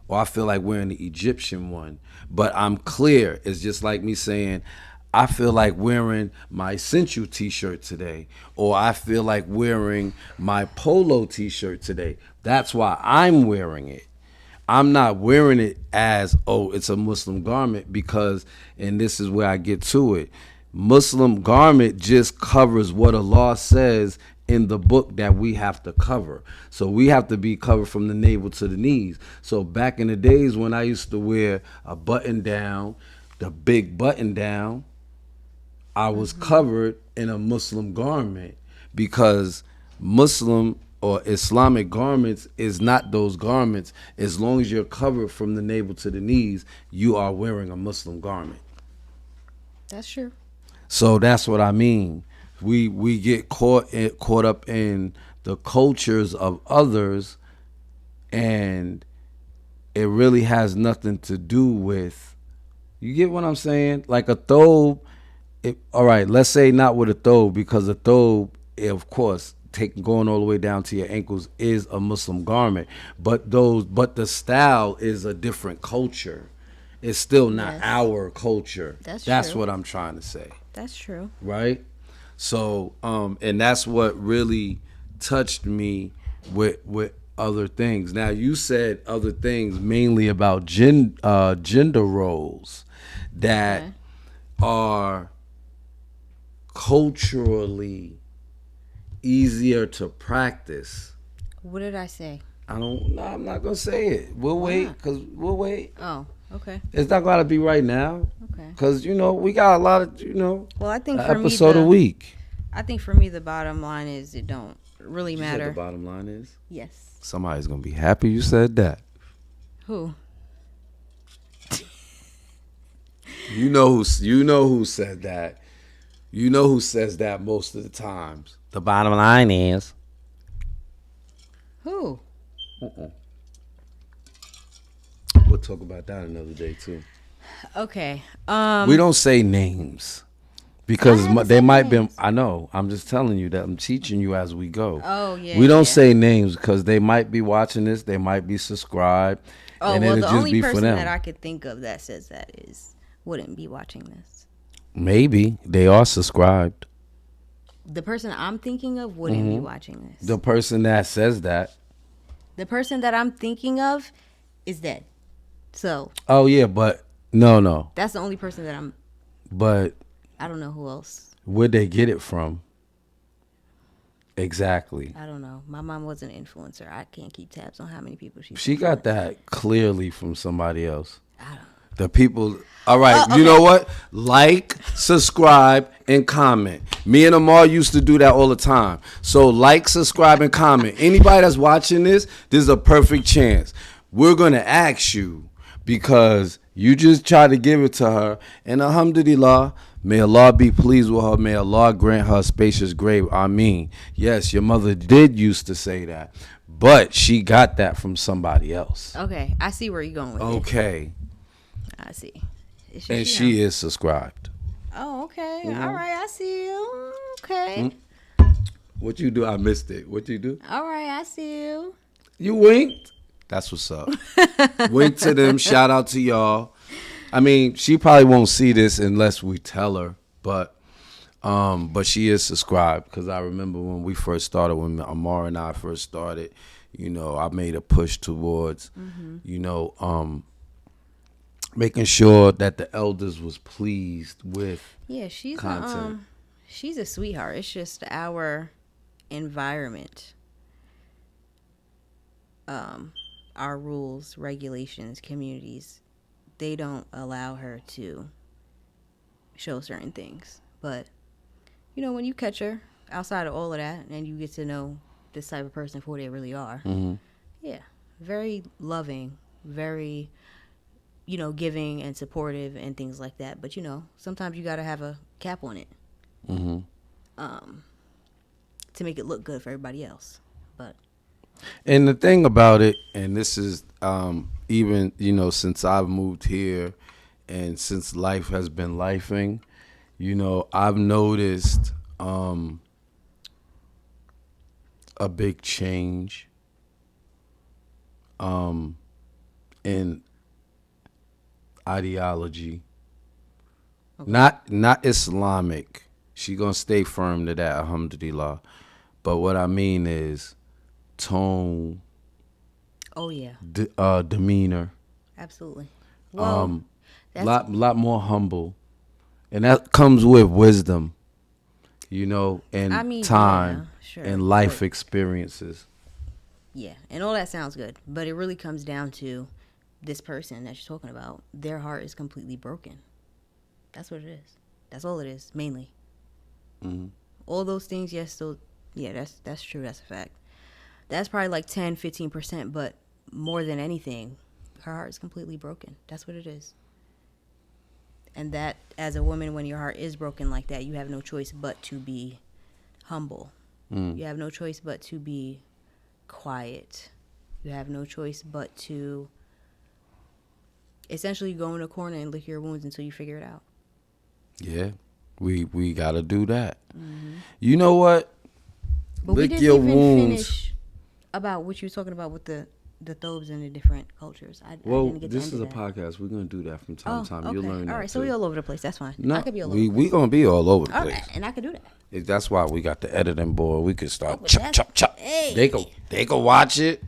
Or I feel like wearing the Egyptian one. But I'm clear. It's just like me saying, I feel like wearing my Essential t-shirt today, or I feel like wearing my Polo t-shirt today. That's why I'm wearing it. I'm not wearing it as, oh, it's a Muslim garment because, and this is where I get to it, Muslim garment just covers what Allah says in the book that we have to cover. So we have to be covered from the navel to the knees. So back in the days when I used to wear a button down, the big button down, I was covered in a Muslim garment because Muslim or Islamic garments is not those garments. As long as you're covered from the navel to the knees, you are wearing a Muslim garment. That's true. So that's what I mean. We get caught up in the cultures of others, and it really has nothing to do with. You get what I'm saying? Like a thobe. All right, let's say not with a thobe, because a thobe, of course, going all the way down to your ankles is a Muslim garment, but the style is a different culture. It's still not our culture. That's true. what I'm trying to say. That's true. Right? So, and that's what really touched me with other things. Now, you said other things mainly about gender roles that are culturally easier to practice. What did I say? I'm not gonna say it. We'll wait, because we'll wait. Oh, okay. It's not gotta be right now. Okay. Because we got a lot of Well, I think an for episode me a week. I think for me the bottom line is it don't really matter. You said the bottom line is? Yes. Somebody's gonna be happy you said that. Who? You know who said that. You know who says that most of the times. The bottom line is. Who? We'll talk about that another day too. Okay. We don't say names because they might be. names. I know. I'm just telling you that I'm teaching you as we go. Oh yeah. We don't say names because they might be watching this. They might be subscribed. Oh and well, it'll the just only be for person them. that I could think of that says that wouldn't be watching this. Maybe they are subscribed. The person I'm thinking of wouldn't be watching this. The person that says that. The person that I'm thinking of is dead. So Oh yeah, but no. that's the only person that But I don't know who else. where'd they get it from? Exactly. I don't know. My mom was an influencer. I can't keep tabs on how many people She got that clearly from somebody else. I don't. The people. All right, Okay. you know what? Like, subscribe, and comment. Me and Amar used to do that all the time. So like, subscribe, and comment. Anybody that's watching this is a perfect chance. We're gonna ask you because you just tried to give it to her, and alhamdulillah, may Allah be pleased with her. May Allah grant her a spacious grave. Ameen. Yes, your mother did used to say that, but she got that from somebody else. Okay, I see where you're going with it. Okay. I see. And she is subscribed. Oh, okay. All right, I see you. Okay. What you do? I missed it. What you do? All right, I see you. You winked. That's what's up. Wink to them. Shout out to y'all. I mean, she probably won't see this unless we tell her, but she is subscribed because I remember when we first started, when Amar and I first started, you know, I made a push towards, you know, making sure that the elders was pleased with content. She's a sweetheart. It's just our environment, our rules, regulations, communities, they don't allow her to show certain things. But you know, when you catch her outside of all of that and you get to know this type of person for who they really are, yeah, very loving, very, you know, giving and supportive and things like that. But you know, sometimes you got to have a cap on it, to make it look good for everybody else. But and the thing about it, and this is even, you know, since I've moved here and since life has been lifing, you know, I've noticed a big change in ideology. Okay. Not Islamic. She gonna stay firm to that, alhamdulillah. But what I mean is tone. Oh yeah. Demeanor. Absolutely. Well, lot more humble, and that comes with wisdom, you know, and time, yeah, sure, and life experiences. Yeah, and all that sounds good, but it really comes down to this person that you're talking about. Their heart is completely broken. That's what it is. That's all it is, mainly. All those things, yes, so yeah, that's true. That's a fact. That's probably like 10-15%, but more than anything, her heart is completely broken. That's what it is. And that, as a woman, when your heart is broken like that, you have no choice but to be humble. You have no choice but to be quiet. You have no choice but to essentially go in a corner and lick your wounds until you figure it out. Yeah, we gotta do that. You know what? But lick we didn't even finish about what you were talking about with the thobes and the different cultures. I didn't get this to is a that. podcast. We're gonna do that from time to time. You'll learn that. All right, so we all over the place. That's fine. No, I could be all over the place. We gonna be all over the place. Right, and I could do that. That's why we got the editing board. We could start chop. Hey. They can watch it,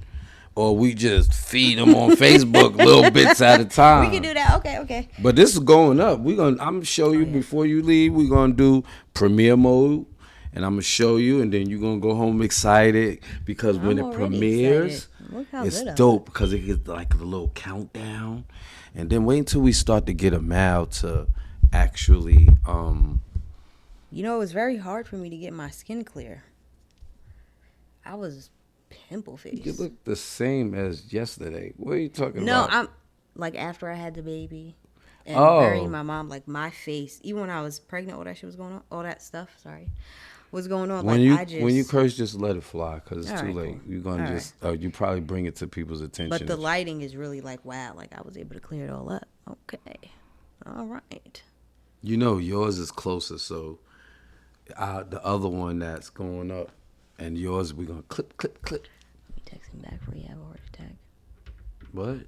or we just feed them on Facebook little bits at a time. We can do that. Okay. But this is going up. I'm gonna show you before you leave. We're gonna do premiere mode. And I'm going to show you, and then you're going to go home excited because when it premieres, it's dope because it gets like a little countdown. And then wait until we start to get a mail to actually... You know, it was very hard for me to get my skin clear. I was pimple faced. You look the same as yesterday. What are you talking about? No, I'm like after I had the baby and burying my mom, like my face, even when I was pregnant, all that shit was going on, all that stuff, was going on. When you curse, just let it fly because it's too late. Cool. You're gonna you probably bring it to people's attention. But the lighting is really like, wow, like I was able to clear it all up. Okay, all right. You know, yours is closer, so the other one that's going up, and yours we're gonna clip. Let me text him back before you have a heart attack. What?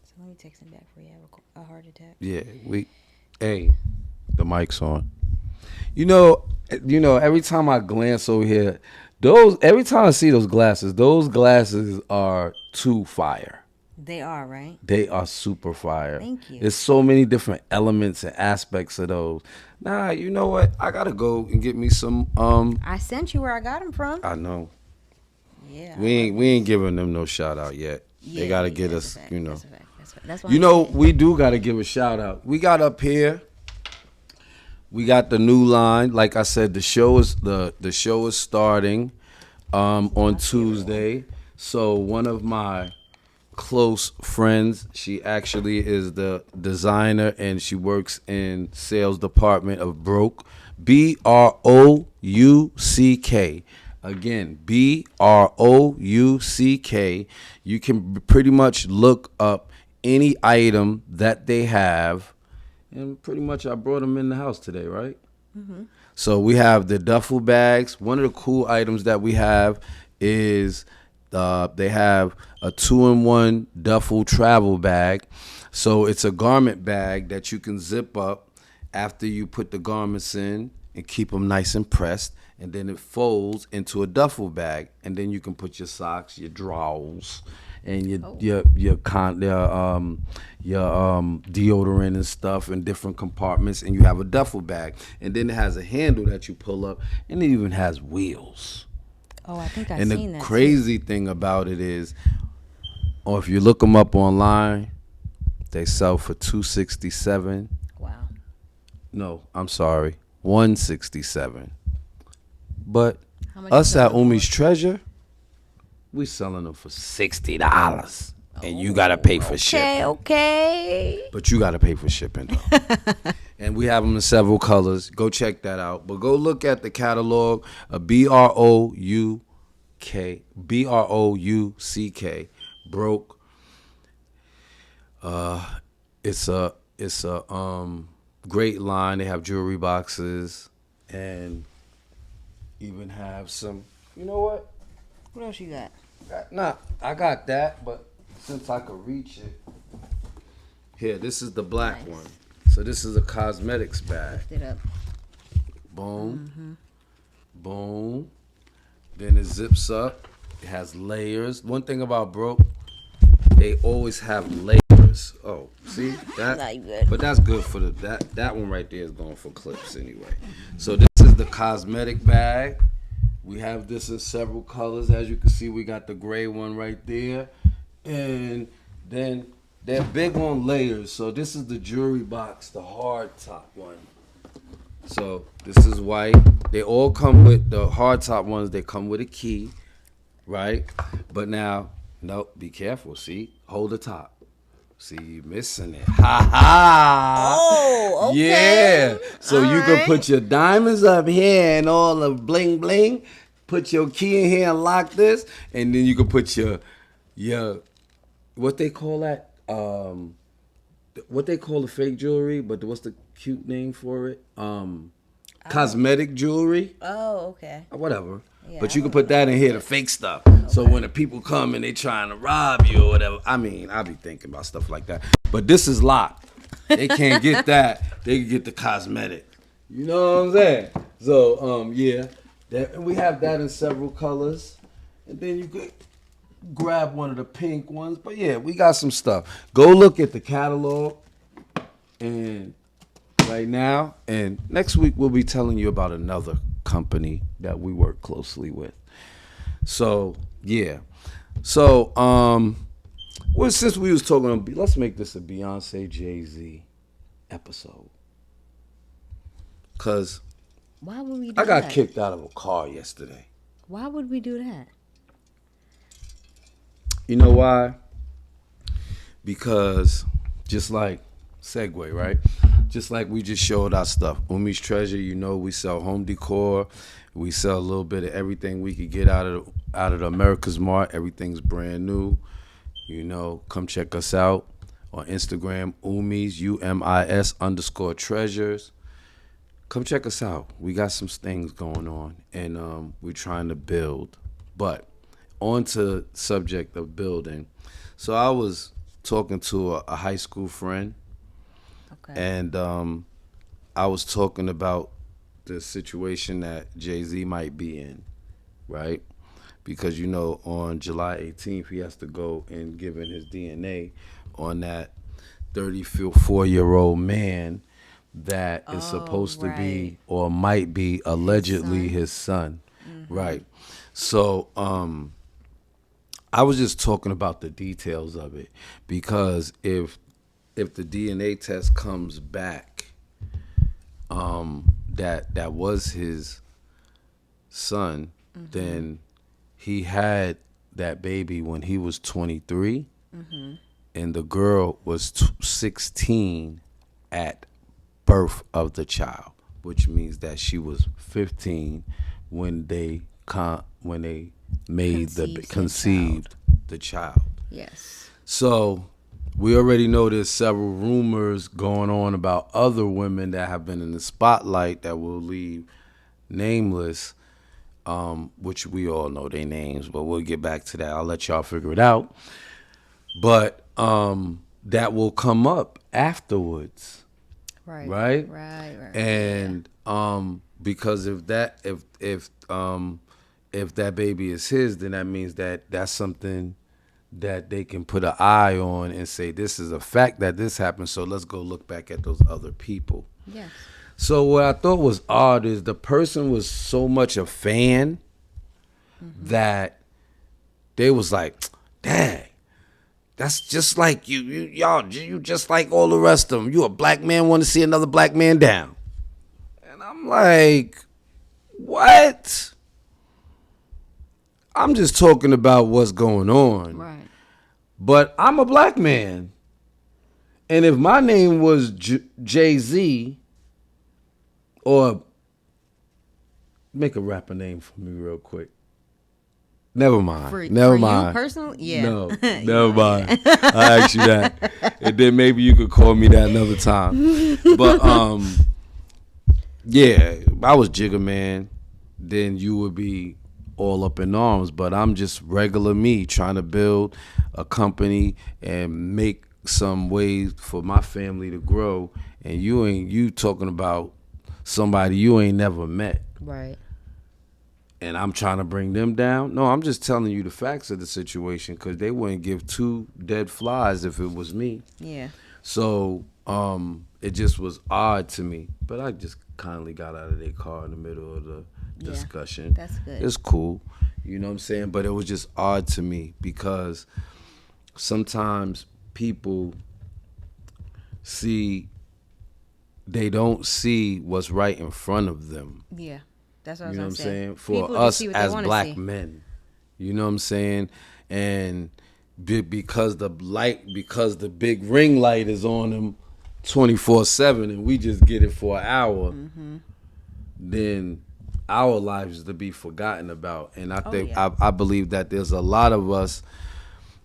So let me text him back before you have a heart attack. Yeah, the mic's on. You know, every time I glance over here, Those every time I see those glasses are too fire. They are, right? They are super fire. Thank you. There's so many different elements and aspects of those. Nah, you know what? I gotta go and get me some. I sent you where I got them from. I know Yeah. we ain't giving them no shout out yet. They gotta get that's us. a fact. You know. That's a fact. That's why You I'm know saying. we do gotta give a shout out. We got up here. We got the new line. Like I said, the show is starting on Tuesday. So one of my close friends, she actually is the designer and she works in sales department of Broke. Brouck. Again, Brouck. You can pretty much look up any item that they have. And pretty much I brought them in the house today, right? So we have the duffel bags. One of the cool items that we have is they have a 2-in-1 duffel travel bag. So it's a garment bag that you can zip up after you put the garments in and keep them nice and pressed. And then it folds into a duffel bag. And then you can put your socks, your drawers, and your deodorant and stuff in different compartments, and you have a duffel bag, and then it has a handle that you pull up, and it even has wheels. Oh, I think I've And seen the that. crazy thing about it is, or if you look them up online, they sell for $267. Wow. No, I'm sorry, $167. But How much us you at selling Umi's for? Treasure, we selling them for $60, and you gotta pay for shipping. Okay. But you gotta pay for shipping though. And we have them in several colors. Go check that out. But go look at the catalog of Brouck. Broke. It's a great line. They have jewelry boxes and even have some. You know what? What else you got? Nah, I got that, but since I could reach it, here, this is the black Nice. one. So this is a cosmetics bag. Lift it up. Boom, boom. Then it zips up. It has layers. One thing about Broke, they always have layers. Oh, see that? Nah, you good. But that's good for that one right there is going for clips anyway. So this is the cosmetic bag. We have this in several colors. As you can see, we got the gray one right there. And then they're big on layers. So this is the jewelry box, the hard top one. So this is white. They all come with the hard top ones. They come with a key, right? But now, no, be careful. See, hold the top. See, you missing it. Ha ha. Oh, okay. Yeah. So you can put your diamonds up here and all the bling bling. Put your key in here and lock this, and then you can put your what they call that? What they call the fake jewelry, but what's the cute name for it? Cosmetic jewelry. Oh, okay. Whatever. Yeah, But I you can don't put that in here, the fake stuff. So when the people come and they trying to rob you or whatever, I mean, I be thinking about stuff like that. But this is locked. They can't get that. They can get the cosmetic. You know what I'm saying? So yeah, we have that in several colors, and then you could grab one of the pink ones. But yeah, we got some stuff. Go look at the catalog, and right now, and next week we'll be telling you about another company that we work closely with. So yeah, so well, since we was talking, let's make this a Beyonce Jay-Z episode, cause Why would we do I got that? kicked out of a car yesterday. Why would we do that? You know why? Because just like segue, right? Just like we just showed our stuff. Umi's Treasure, you know, we sell home decor. We sell a little bit of everything we could get out of the America's Mart. Everything's brand new. You know, come check us out on Instagram, Umi's, UMIS_treasures. Come check us out. We got some things going on, and we're trying to build. But on to subject of building. So I was talking to a high school friend, Okay. and I was talking about the situation that Jay-Z might be in right? Because you know on July 18th he has to go and give in his DNA on that 34-year-old man that is Oh, supposed to right. be or might be His allegedly son. his son, Mm-hmm. right? So I was just talking about the details of it because if the DNA test comes back that was his son, Mm-hmm. then he had that baby when he was 23 Mm-hmm. and the girl was 16 at birth of the child, which means that she was 15 when when they made the Conceived said child. conceived the child. Yes. So we already know there's several rumors going on about other women that have been in the spotlight that will leave nameless, which we all know their names, but we'll get back to that. I'll let y'all figure it out. But that will come up afterwards, Right. right? Right. Right. Yeah. And because if that baby is his, then that means that that's something that they can put an eye on and say this is a fact that this happened. So let's go look back at those other people. Yes. So what I thought was odd is the person was so much a fan Mm-hmm. that they was like, dang, that's just like you just like all the rest of them. You a black man want to see another black man down. And I'm like, what? I'm just talking about what's going on. Right. But I'm a black man. And if my name was Jay-Z, or make a rapper name for me real quick. Never mind. For Never you mind. personally, yeah. No, You never know, mind. yeah. I asked you that. And then maybe you could call me that another time. But yeah, if I was Jigga Man, then you would be all up in arms. But I'm just regular me trying to build a company and make some ways for my family to grow. And you talking about somebody you ain't never met. Right. And I'm trying to bring them down. No, I'm just telling you the facts of the situation because they wouldn't give two dead flies if it was me. Yeah. So it just was odd to me. But I just kindly got out of their car in the middle of the Yeah. discussion. That's good. It's cool. You know what I'm saying? But it was just odd to me because sometimes people they don't see what's right in front of them. Yeah. That's what I You was know what gonna I'm say. saying? For People just us see what they as want to black see. men. You know what I'm saying? And because the big ring light is on them 24/7 and we just get it for an hour, Mm-hmm. then our lives is to be forgotten about. And I Oh think yeah. I believe that there's a lot of us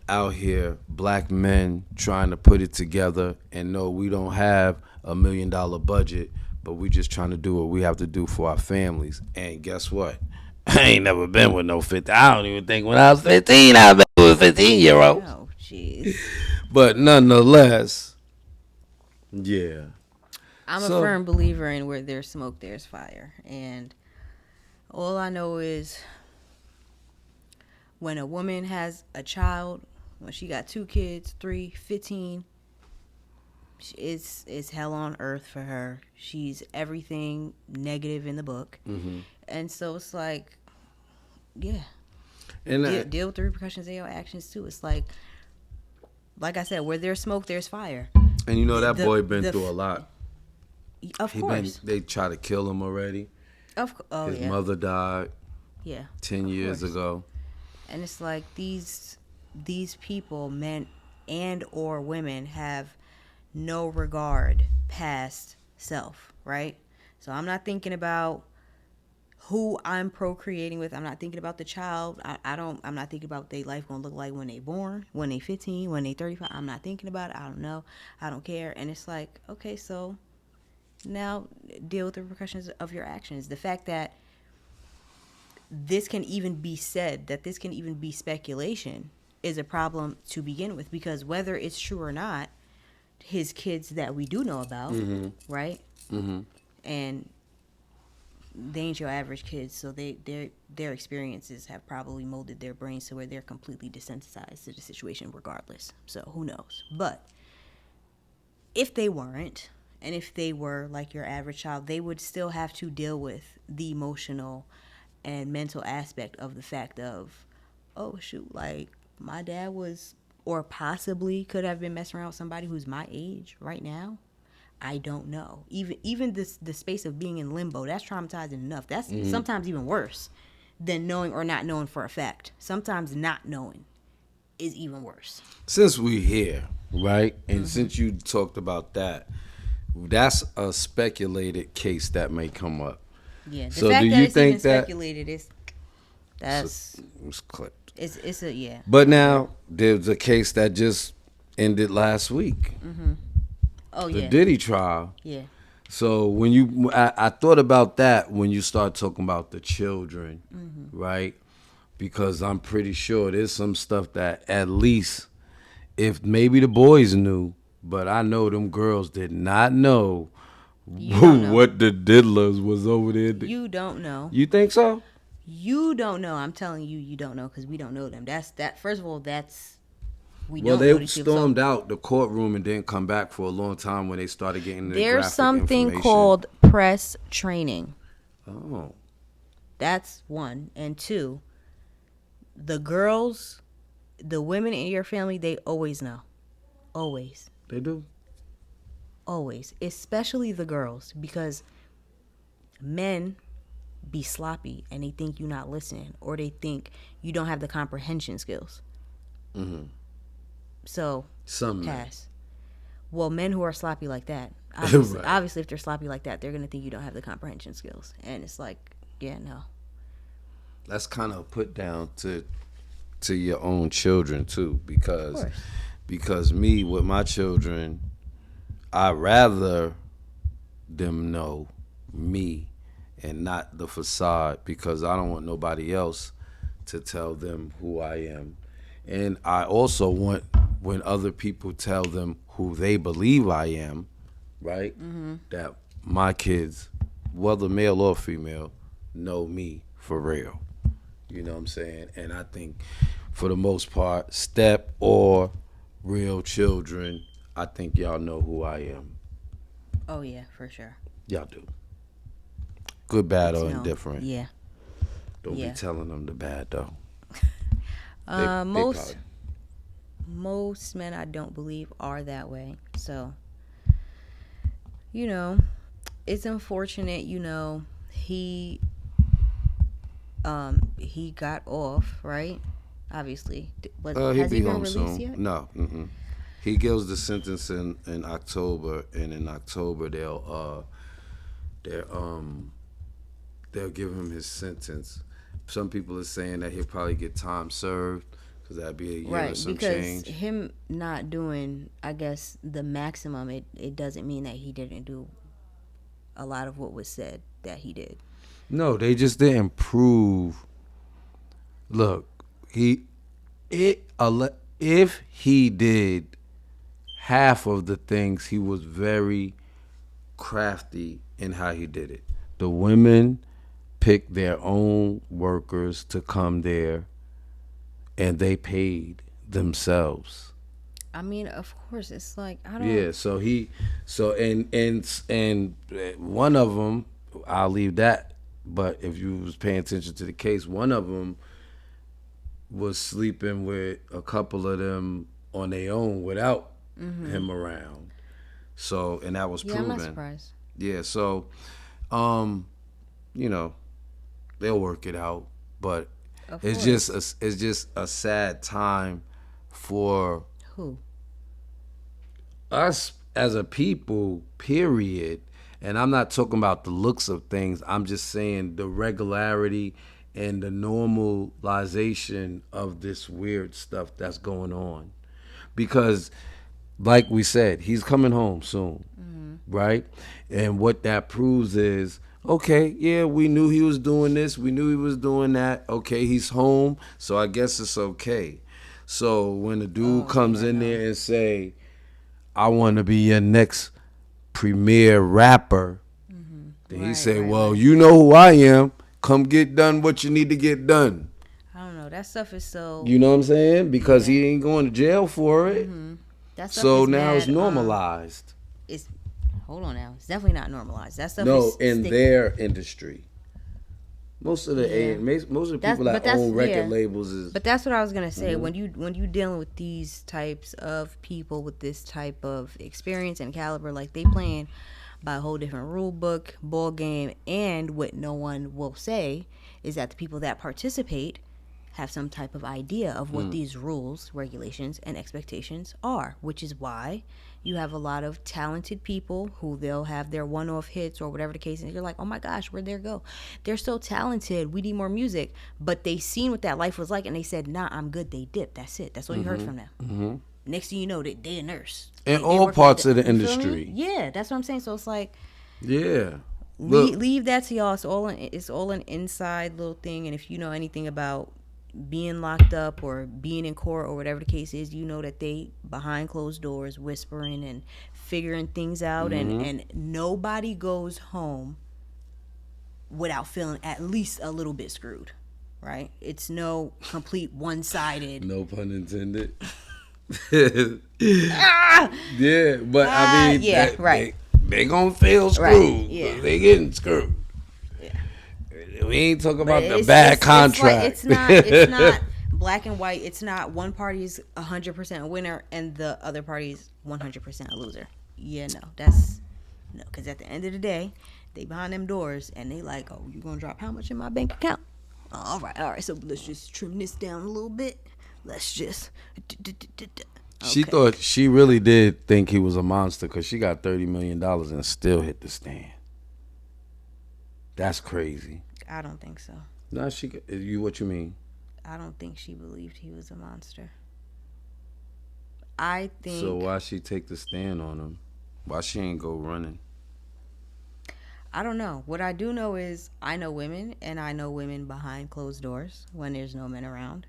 out here, black men, trying to put it together and know we don't have $1 million budget, but we just trying to do what we have to do for our families. And guess what? I ain't never been with no 50. I don't even think when I was 15 I been with 15-year-olds. Oh jeez. But nonetheless, yeah. I'm a So firm believer in where there's smoke, there's fire, and all I know is when a woman has a child, when she got 2 kids, 3, 15, it's hell on earth for her. She's everything negative in the book. mhm. And so it's like, yeah, And deal with the repercussions of your actions too. It's like I said, where there's smoke, there's fire. you know that The boy been the through a lot. of course, They tried to kill him already. oh His yeah, mother died yeah, 10 of years course. ago. And it's like these people, men and or women, have no regard past self, right? So I'm not thinking about who I'm procreating with. I'm not thinking about the child. I'm not thinking about what their life gonna look like when they born, when they 15, when they 35. I'm not thinking about it. I don't know. I don't care. And it's like, okay, so now deal with the repercussions of your actions. The fact that this can even be said, that this can even be speculation, is a problem to begin with, because whether it's true or not, his kids that we do know about, Mm-hmm. right? Mm-hmm. And they ain't your average kids, so their experiences have probably molded their brains to where they're completely desensitized to the situation regardless. So who knows? But if they weren't, and if they were like your average child, they would still have to deal with the emotional and mental aspect of the fact of, oh shoot, like my dad was or possibly could have been messing around with somebody who's my age right now. I don't know. Even this the space of being in limbo, that's traumatizing enough. That's sometimes even worse than knowing or not knowing for a fact. Sometimes not knowing is even worse. Since we here, right, and since you talked about that, that's a speculated case that may come up. Yeah, the So fact do that you it's even think that speculated is that's it's clipped? it's a yeah. But now there's a case that just ended last week, Oh the yeah, Diddy trial. yeah. So when I thought about that when you start talking about the children, right? Because I'm pretty sure there's some stuff that at least if maybe the boys knew, but I know them girls did not know You don't know. what the diddlers was over there. You don't know. You think so? You don't know. I'm telling you, you don't know because we don't know them. That's that. First of all, that's we Well, don't know they these people. So stormed out the courtroom and didn't come back for a long time when they started getting the there's graphic something information. called press training. Oh, That's one. And two, the girls, the women in your family, they always know. Always. they do. Always. Especially the girls because men be sloppy and they think you're not listening or they think you don't have the comprehension skills. So Some men. pass. Well, men who are sloppy like that, obviously, Right. obviously if they're sloppy like that, they're gonna think you don't have the comprehension skills, and it's like, yeah, no. That's kind of put down to your own children too, Of because course. me with my children, I rather them know me and not the facade because I don't want nobody else to tell them who I am. And I also want when other people tell them who they believe I am, right? That my kids, whether male or female, know me for real. You know what I'm saying? And I think for the most part, step or real children, I think y'all know who I am. Oh yeah, for sure. Y'all do. Good, bad, It's or no. indifferent. Yeah. Don't Yeah. be telling them the bad though. Most most men I don't believe are that way. So, you know, it's unfortunate. You know, he got off, right? Obviously, but He'll has be he been home released soon. yet? No. He gives the sentence in October, and in October they'll give him his sentence. Some people are saying that he'll probably get time served because that'd be a year or Right, some because change. him not doing, I guess, the maximum, it doesn't mean that he didn't do a lot of what was said that he did. No, they just didn't prove. Look, if he did half of the things, he was very crafty in how he did it. The women picked their own workers to come there, and they paid themselves. I mean, of course, it's like I don't. Yeah, and one of them, I'll leave that. But if you was paying attention to the case, one of them was sleeping with a couple of them on their own without him around. So, and that was Yeah, I'm not proven. surprised. Yeah, so, um, you know, they'll work it out. But Of it's course. it's just a sad time for Who? us as a people, period. And I'm not talking about the looks of things. I'm just saying the regularity and the normalization of this weird stuff that's going on. Because, like we said, he's coming home soon, right? And what that proves is, okay, yeah, we knew he was doing this. We knew he was doing that. Okay, he's home, so I guess it's okay. So when a dude comes in there and say, I want to be your next premier rapper, Then he Right, said, right, well, right. you know who I am. Come get done what you need to get done. I don't know. That stuff is so You know what I'm saying? Because yeah. he ain't going to jail for it. That stuff So is now it's mad. normalized. It's hold on now. It's definitely not normalized. That stuff No, is in stigma. their industry. Most of the Yeah. most of the That's people that but that's own record yeah. labels is But that's what I was gonna say. When you dealing with these types of people with this type of experience and caliber, like they playing by a whole different rule book, ball game, and what no one will say is that the people that participate have some type of idea of what these rules, regulations, and expectations are, which is why you have a lot of talented people who they'll have their one-off hits or whatever the case, and you're like, oh my gosh, where'd they go? They're so talented. We need more music. But they seen what that life was like, and they said, nah, I'm good. They dipped. That's it. That's all you heard from them. Next thing you know, they a nurse. in They all working at parts of the you feel me? industry. Yeah, that's what I'm saying. So it's like, Yeah. Look, leave that to y'all. It's all an inside little thing. And if you know anything about being locked up or being in court or whatever the case is, you know that they behind closed doors whispering and figuring things out, and nobody goes home without feeling at least a little bit screwed, right? It's no complete one-sided. no pun intended. Yeah, but I mean, Yeah, right. they gonna feel screwed. Right, yeah. They getting screwed. We ain't talking But about the bad contract. It's not black and white. It's not one party's 100% a winner and the other party's 100% a loser. Yeah, no, that's no. Because at the end of the day, they behind them doors and they like, oh, you gonna drop how much in my bank account? All right. So let's just trim this down a little bit. Let's just. She really did think he was a monster because she got $30 million and still hit the stand. That's crazy. I don't think so. Nah, what you mean? I don't think she believed he was a monster. I think. So why she take the stand on him? Why she ain't go running? I don't know. What I do know is I know women, and I know women behind closed doors when there's no men around.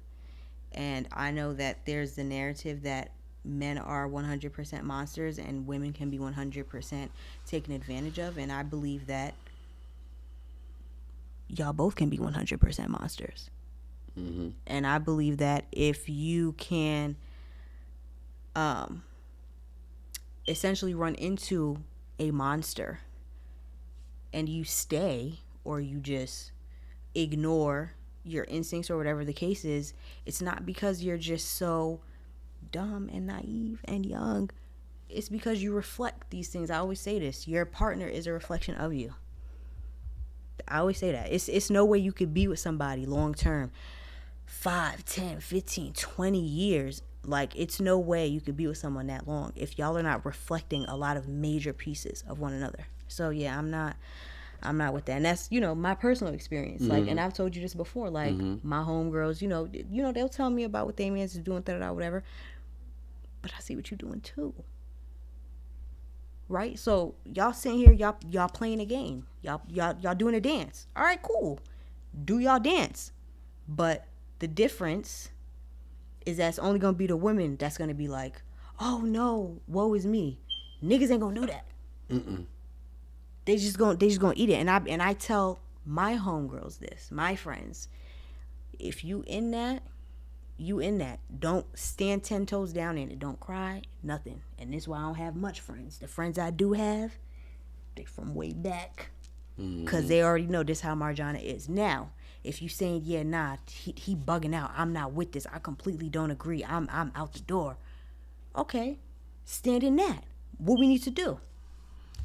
And I know that there's the narrative that men are 100% monsters and women can be 100% taken advantage of. And I believe that y'all both can be 100% monsters. And I believe that if you can essentially run into a monster and you stay or you just ignore your instincts or whatever the case is, it's not because you're just so dumb and naive and young. It's because you reflect these things. I always say this. Your partner is a reflection of you. I always say that. It's no way you could be with somebody long term, 5, 10, 15, 20 years. Like, it's no way you could be with someone that long if y'all are not reflecting a lot of major pieces of one another. So yeah, I'm not with that. And that's, my personal experience. Like, and I've told you this before, like my homegirls, they'll tell me about what they man's is doing, whatever. But I see what you're doing too. Right? So y'all sitting here, y'all playing a game. Y'all doing a dance. All right, cool. Do y'all dance. But the difference is that it's only gonna be the women that's gonna be like, oh no, woe is me. Niggas ain't gonna do that. They just gonna eat it. And I tell my homegirls this, my friends, if you in that, you in that. Don't stand 10 toes down in it. Don't cry, nothing. And this is why I don't have much friends. The friends I do have, they from way back. Because they already know this how Marjaanah is. Now, if you saying, yeah, nah, he bugging out. I'm not with this. I completely don't agree. I'm out the door. Okay, stand in that. What we need to do.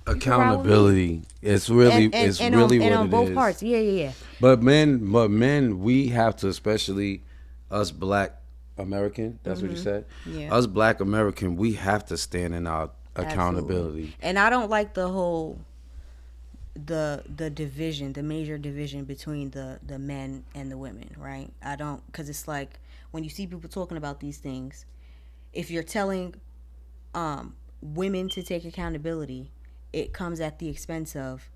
Accountability. It's really really what on it both is. parts. Yeah. But men, we have to, especially us black American. That's what you said. Yeah. Us black American, we have to stand in our accountability. Absolutely. And I don't like the whole the division, the major division between the men and the women, right? I don't, because it's like when you see people talking about these things, if you're telling women to take accountability, it comes at the expense of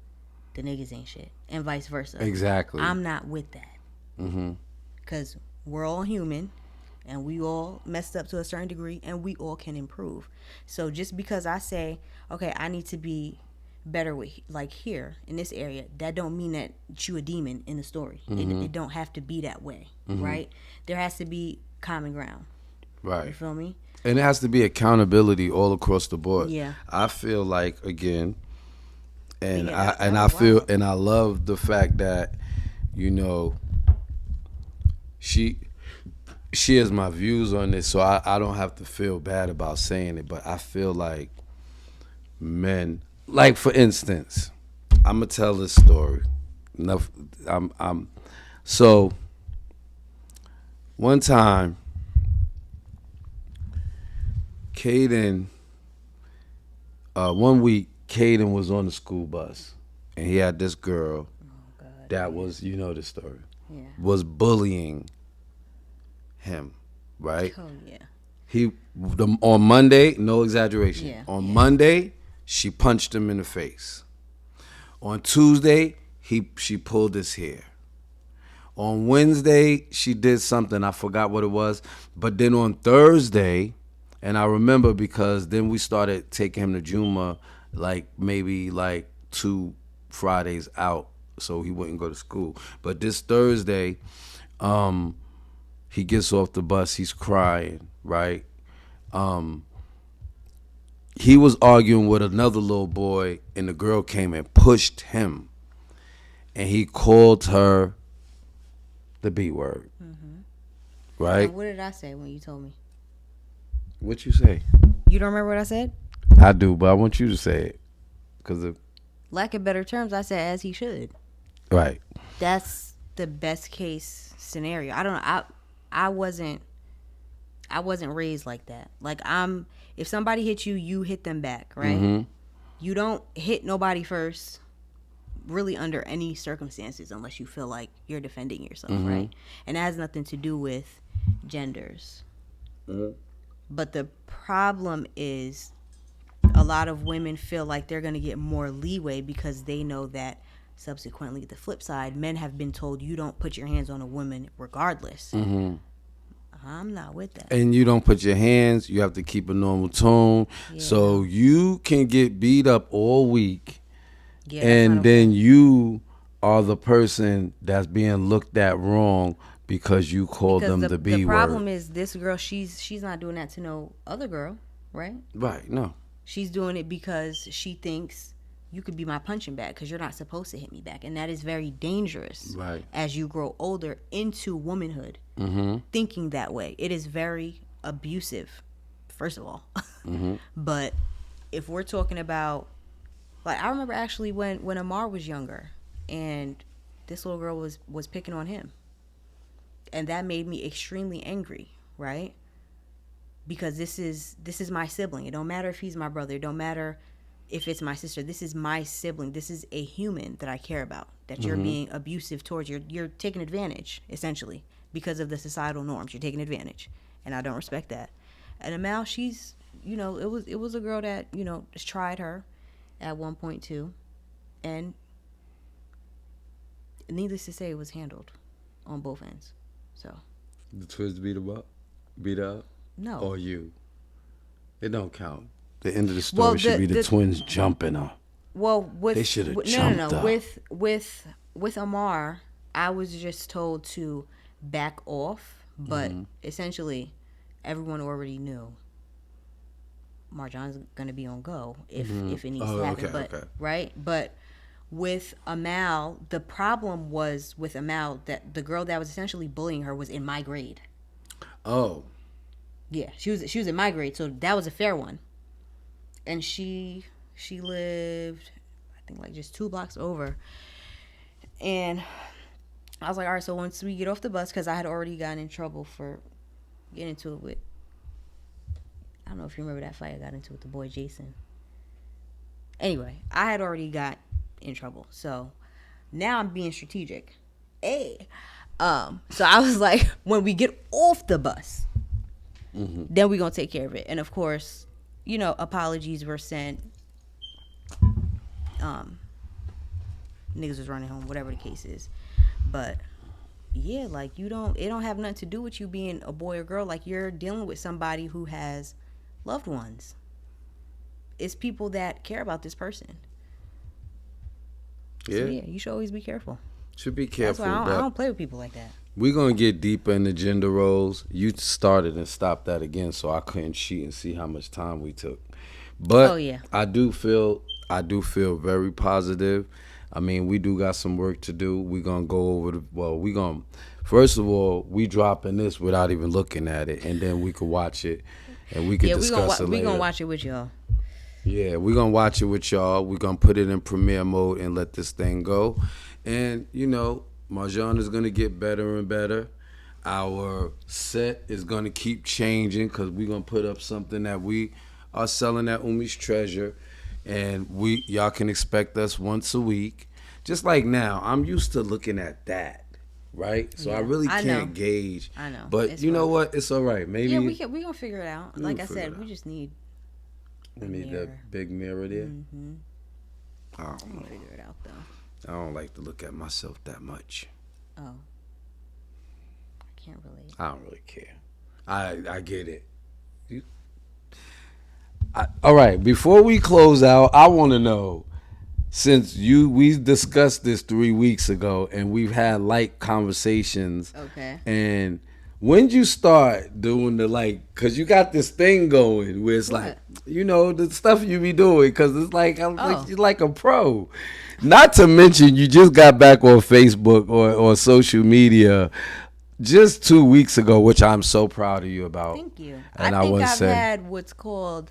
the niggas ain't shit, and vice versa. Exactly. I'm not with that. Because we're all human, and we all messed up to a certain degree, and we all can improve. So just because I say, okay, I need to be better with, like, here in this area, that don't mean that you a demon in the story. It don't have to be that way, right? There has to be common ground. Right. You feel me? And it has to be accountability all across the board. Yeah. I feel like, again, and Yeah, I feel and I love the fact that, you know, she has my views on this, so I don't have to feel bad about saying it. But I feel like men, like, for instance, I'm gonna tell this story. Enough. So one time, Caden, one week, Caden was on the school bus, and he had this girl that was, you know the story, was bullying him, right? Oh yeah. On Monday, no exaggeration. Yeah, On yeah. Monday, she punched him in the face. On Tuesday, she pulled his hair. On Wednesday, she did something, I forgot what it was. But then on Thursday, and I remember because then we started taking him to Juma, like maybe like 2 Fridays out, so he wouldn't go to school. But this Thursday, he gets off the bus, he's crying, right? He was arguing with another little boy, and the girl came and pushed him, and he called her the B word, right? And what did I say when you told me? What you say? You don't remember what I said? I do, but I want you to say it, because Lack of better terms, I said as he should. right. That's the best case scenario. I don't know. I wasn't raised like that. Like, if somebody hits you, you hit them back, right? You don't hit nobody first, really, under any circumstances, unless you feel like you're defending yourself, right? And that has nothing to do with genders. But the problem is, a lot of women feel like they're going to get more leeway because they know that subsequently, the flip side, men have been told you don't put your hands on a woman regardless. I'm not with that. And you don't put your hands, you have to keep a normal tone. Yeah. So you can get beat up all week, Yeah, and then you are the person that's being looked at wrong because you called them the B word. The problem is, this girl, she's not doing that to no other girl, right? Right, no. She's doing it because she thinks you could be my punching bag because you're not supposed to hit me back. And that is very dangerous, Right. as you grow older into womanhood, thinking that way. It is very abusive, first of all. But if we're talking about, like, I remember actually when Amar was younger and this little girl was picking on him. And that made me extremely angry, right? Because this is my sibling. It don't matter if he's my brother. It don't matter if it's my sister. This is my sibling. This is a human that I care about, that you're being abusive towards. You're taking advantage, essentially, because of the societal norms. You're taking advantage, and I don't respect that. And Amal, she's, it was a girl that, just tried her at one point too, and needless to say, it was handled on both ends. So The twins beat up? no. Or you? It don't count. The end of the story should be the twins jumping her. Well, They should have jumped no. her. With Amar, I was just told to back off, but essentially, everyone already knew Marjaanah's gonna be on go if it needs to happen. Okay. Right? But with Amal, the problem was with Amal that the girl that was essentially bullying her was in my grade. Oh. Yeah, she was in my grade, so that was a fair one. And she lived, I think, like just 2 blocks over. And I was like, all right, so once we get off the bus, because I had already gotten in trouble for getting into it with, I don't know if you remember that fight I got into with the boy Jason. Anyway, I had already got in trouble, so now I'm being strategic. Hey, so I was like, when we get off the bus, then we're gonna take care of it. And of course, apologies were sent. Niggas was running home, whatever the case is. But yeah, like, it don't have nothing to do with you being a boy or girl. Like, you're dealing with somebody who has loved ones. It's people that care about this person. So yeah, you should always be careful. Should be That's careful. why I But don't play with people like that. we're gonna get deeper into gender roles. You started and stopped that again, so I couldn't cheat and see how much time we took. But Oh yeah. I do feel very positive. I mean, we do got some work to do. We're gonna go over we gonna first of all, we dropping this without even looking at it, and then we could watch it and we could discuss it later. We're gonna watch it with y'all. Yeah, we're gonna watch it with y'all. We're gonna put it in premiere mode and let this thing go. And Marjaanah is gonna get better and better. Our set is gonna keep changing because we're gonna put up something that we are selling at Umi's Treasure, and y'all can expect us once a week. Just like now, I'm used to looking at that, right? So I really can't gauge. I know, but it's you know rough. what? It's all right. Maybe we gonna figure it out. Like I said, we just need. We need that big mirror there. Mm-hmm. I don't I'm know. gonna figure it out though. I don't like to look at myself that much. Oh, I can't relate. I don't really care. I get it. All right. Before we close out, I want to know, since we discussed this 3 weeks ago and we've had light conversations. Okay. And when'd you start doing because you got this thing going where it's What? the stuff you be doing, because it's Oh. you're like a pro. Not to mention, you just got back on Facebook or social media just 2 weeks ago, which I'm so proud of you about. Thank you. And I think want to I've say, had what's called,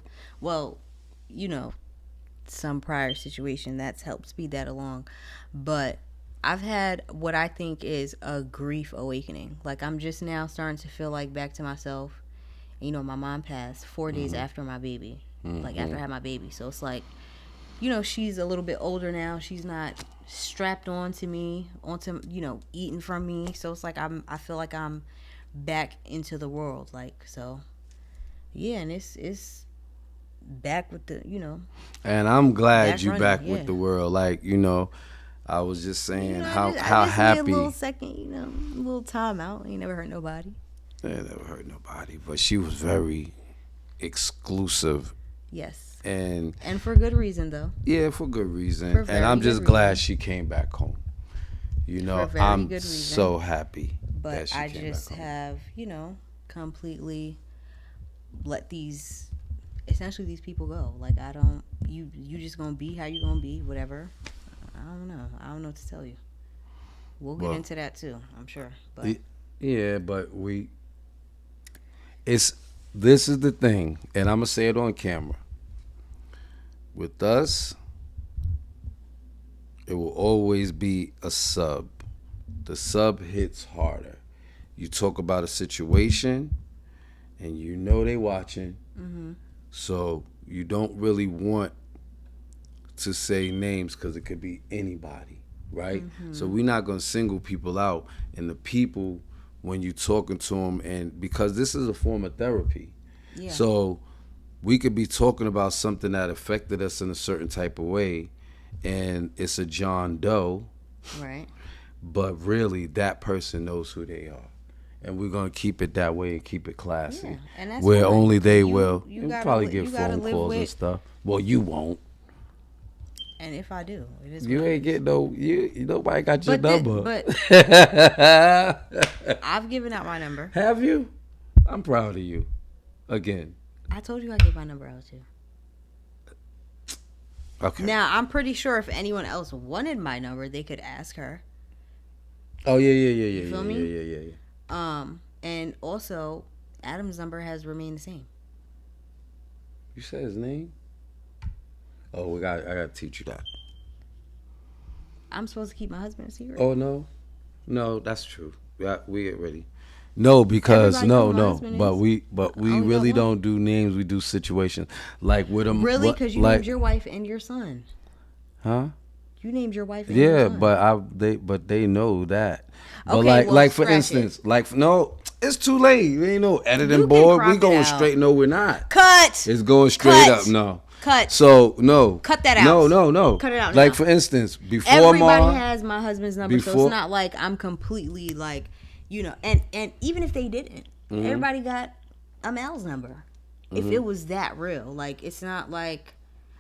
some prior situation that's helped speed that along. But I've had what I think is a grief awakening. Like, I'm just now starting to feel like back to myself. My mom passed 4 days after my baby. Like, after I had my baby. So it's like, she's a little bit older now. She's not strapped onto me, eating from me. So it's like I feel like I'm back into the world. Like, so yeah, and it's back with the, and I'm glad back you running, back yeah. with the world. I was just saying how I just happy. need a little second, a little time out. Ain't never hurt nobody. Yeah, never hurt nobody, but she was very exclusive. Yes. And for good reason, though. Yeah, for good reason. For And I'm very just good glad reason. she came back home. For very I'm good reason. so happy that But she I came just back home. have, completely let essentially these people go. Like, I don't, you just gonna be how you gonna be, whatever. I don't know. I don't know what to tell you. We'll get into that too, I'm sure. But yeah, but this is the thing, and I'm gonna say it on camera. With us, it will always be a sub. The sub hits harder. You talk about a situation, and they watching, so you don't really want to say names because it could be anybody, right? So we're not gonna single people out, and the people, when you talking to them, and because this is a form of therapy, so we could be talking about something that affected us in a certain type of way, and it's a John Doe, right. but really that person knows who they are. And we're going to keep it that way and keep it classy. Yeah, and that's where fine. only they will. You You'll gotta probably li- get you gotta phone live calls and with- stuff. Well, you won't. And if I do, it is. You what it ain't is. get nobody got your But number. but I've given out my number. Have you? I'm proud of you. Again. I told you I gave my number out too. Okay. Now, I'm pretty sure if anyone else wanted my number, they could ask her. Oh, yeah. You feel me? Yeah. And also, Adam's number has remained the same. You said his name? Oh, I got to teach you that. I'm supposed to keep my husband a secret? Oh, no, that's true. We get ready. No, because Everybody know who my no, husband but is? we only really got one. don't do names. We do situations like with them. Really? Because you named your wife and your son. Huh? You named your wife and your Yeah, son. but they know that. But Okay, well, like for scratch instance, no, it's too late. There ain't no editing You can board. crop We it going out. straight. No, we're not. Cut! It's going straight Cut. up. No. Cut. So no. Cut that out. No. Cut it out Like now. for instance, before Everybody has my husband's number, so before- it's not like I'm completely like, and even if they didn't, everybody got a Mel's number. If it was that real, like, it's not like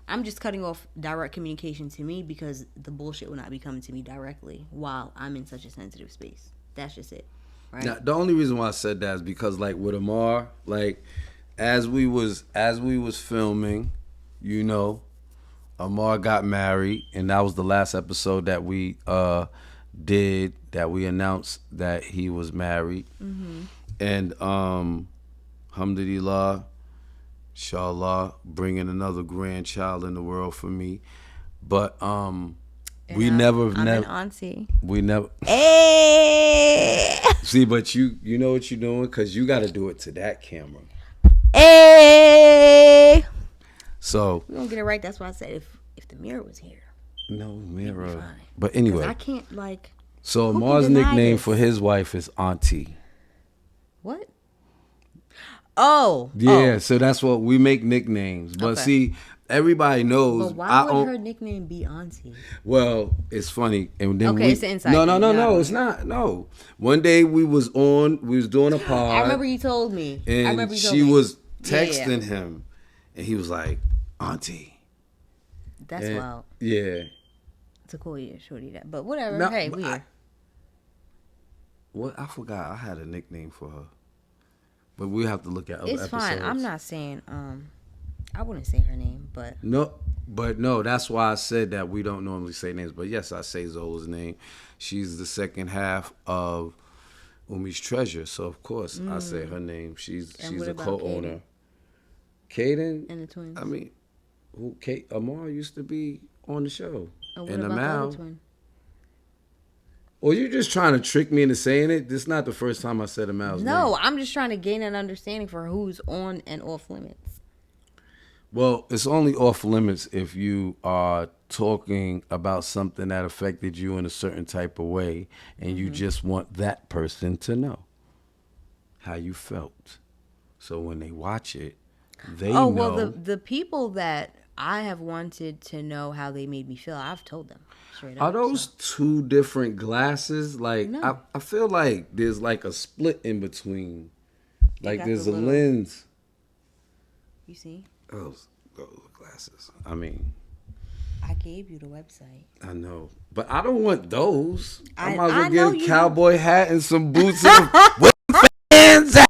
I'm just cutting off direct communication to me because the bullshit will not be coming to me directly while I'm in such a sensitive space. That's just it, right? Now, the only reason why I said that is because, like, with Amar, like, as we was filming, you know, Amar got married, and that was the last episode that we did, that we announced that he was married. Mm-hmm. And alhamdulillah, inshallah, bringing another grandchild in the world for me. But I'm an auntie. We never. Hey. See, but you know what you're doing, because you got to do it to that camera. Hey. So we're gonna get it right. That's why I said if the mirror was here. No mirror. But anyway, I can't like. So Amar's nickname for his wife is Auntie. What? Oh. Yeah. So that's what we make nicknames. But see, everybody knows. But why would her nickname be Auntie? Well, it's funny. And then it's the inside. No, it's not. No. One day we was doing a pod. I remember you told me. And she was texting him, and he was like, Auntie. That's wild. Yeah. To call you shorty that, but whatever. No, hey, we here. I forgot. I had a nickname for her, but we have to look at other episodes. It's fine. I'm not saying. I wouldn't say her name, but no. That's why I said that we don't normally say names. But yes, I say Zola's name. She's the second half of Umi's Treasure, so of course I say her name. She's a co-owner. Kaden and the twins. I mean, Amar used to be on the show. And about the other twin? Or you just trying to trick me into saying it? This is not the first time I said Amal's name. No, I'm just trying to gain an understanding for who's on and off limits. Well, it's only off limits if you are talking about something that affected you in a certain type of way, and you just want that person to know how you felt. So when they watch it, they know. Oh, well, the people that I have wanted to know how they made me feel, I've told them straight up. Are those two different glasses? Like, no. I feel like there's like a split in between. Like there's a lens. You see? Those glasses. I mean, I gave you the website. I know. But I don't want those. I might as well get a cowboy hat and some boots. Where the fans at?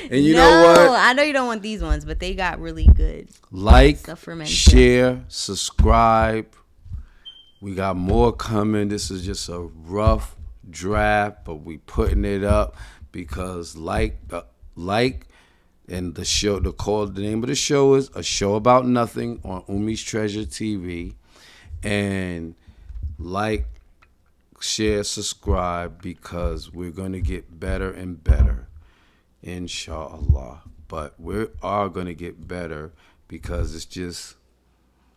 And you know what? I know you don't want these ones, but they got really good. Like, share, subscribe. We got more coming. This is just a rough draft, but we putting it up because and the name of the show is A Show About Nothing on Umi's Treasure TV. And share, subscribe, because we're going to get better and better. Inshallah. But we are going to get better because it's just,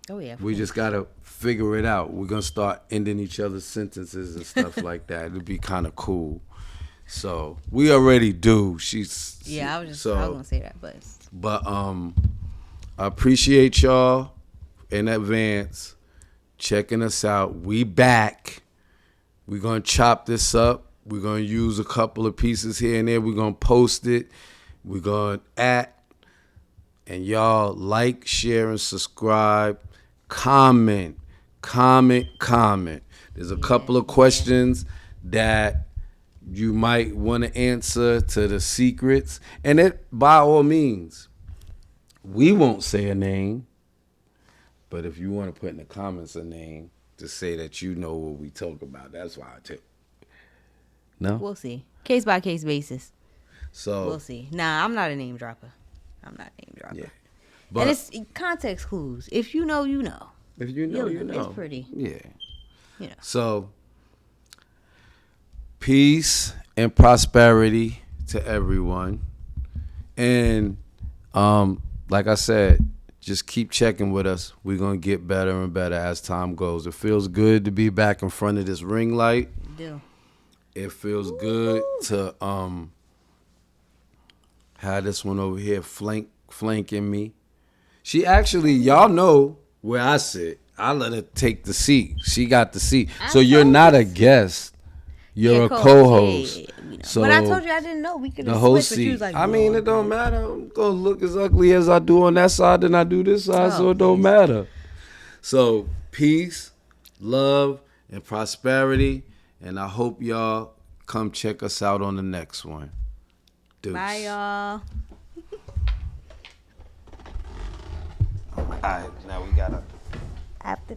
we just got to figure it out. We're going to start ending each other's sentences and stuff like that. It'll be kind of cool. So we already do. I was going to say that, but I appreciate y'all in advance checking us out. We back. We're going to chop this up. We're going to use a couple of pieces here and there. We're going to post it. We're going to and y'all like, share, and subscribe. Comment. There's a couple of questions that you might want to answer to the secrets. And it, by all means, we won't say a name. But if you want to put in the comments a name to say that you know what we talk about, that's why I take. No? We'll see. Case by case basis. So we'll see. Nah, I'm not a name dropper. Yeah. But, and it's context clues. If you know, you know. If you know, you know. It's pretty. Yeah. You know. So peace and prosperity to everyone. And like I said, just keep checking with us. We're going to get better and better as time goes. It feels good to be back in front of this ring light. It feels good to have this one over here flanking me. She actually, y'all know where I sit. I let her take the seat. She got the seat. So you're not a guest. You're a co-host. Yeah. So but I told you I didn't know. We could have switched, but you was like, I mean, it don't matter. I'm going to look as ugly as I do on that side than I do this side, so it don't matter. So peace, love, and prosperity. And I hope y'all come check us out on the next one. Deuce. Bye, y'all. All right, now we gotta. After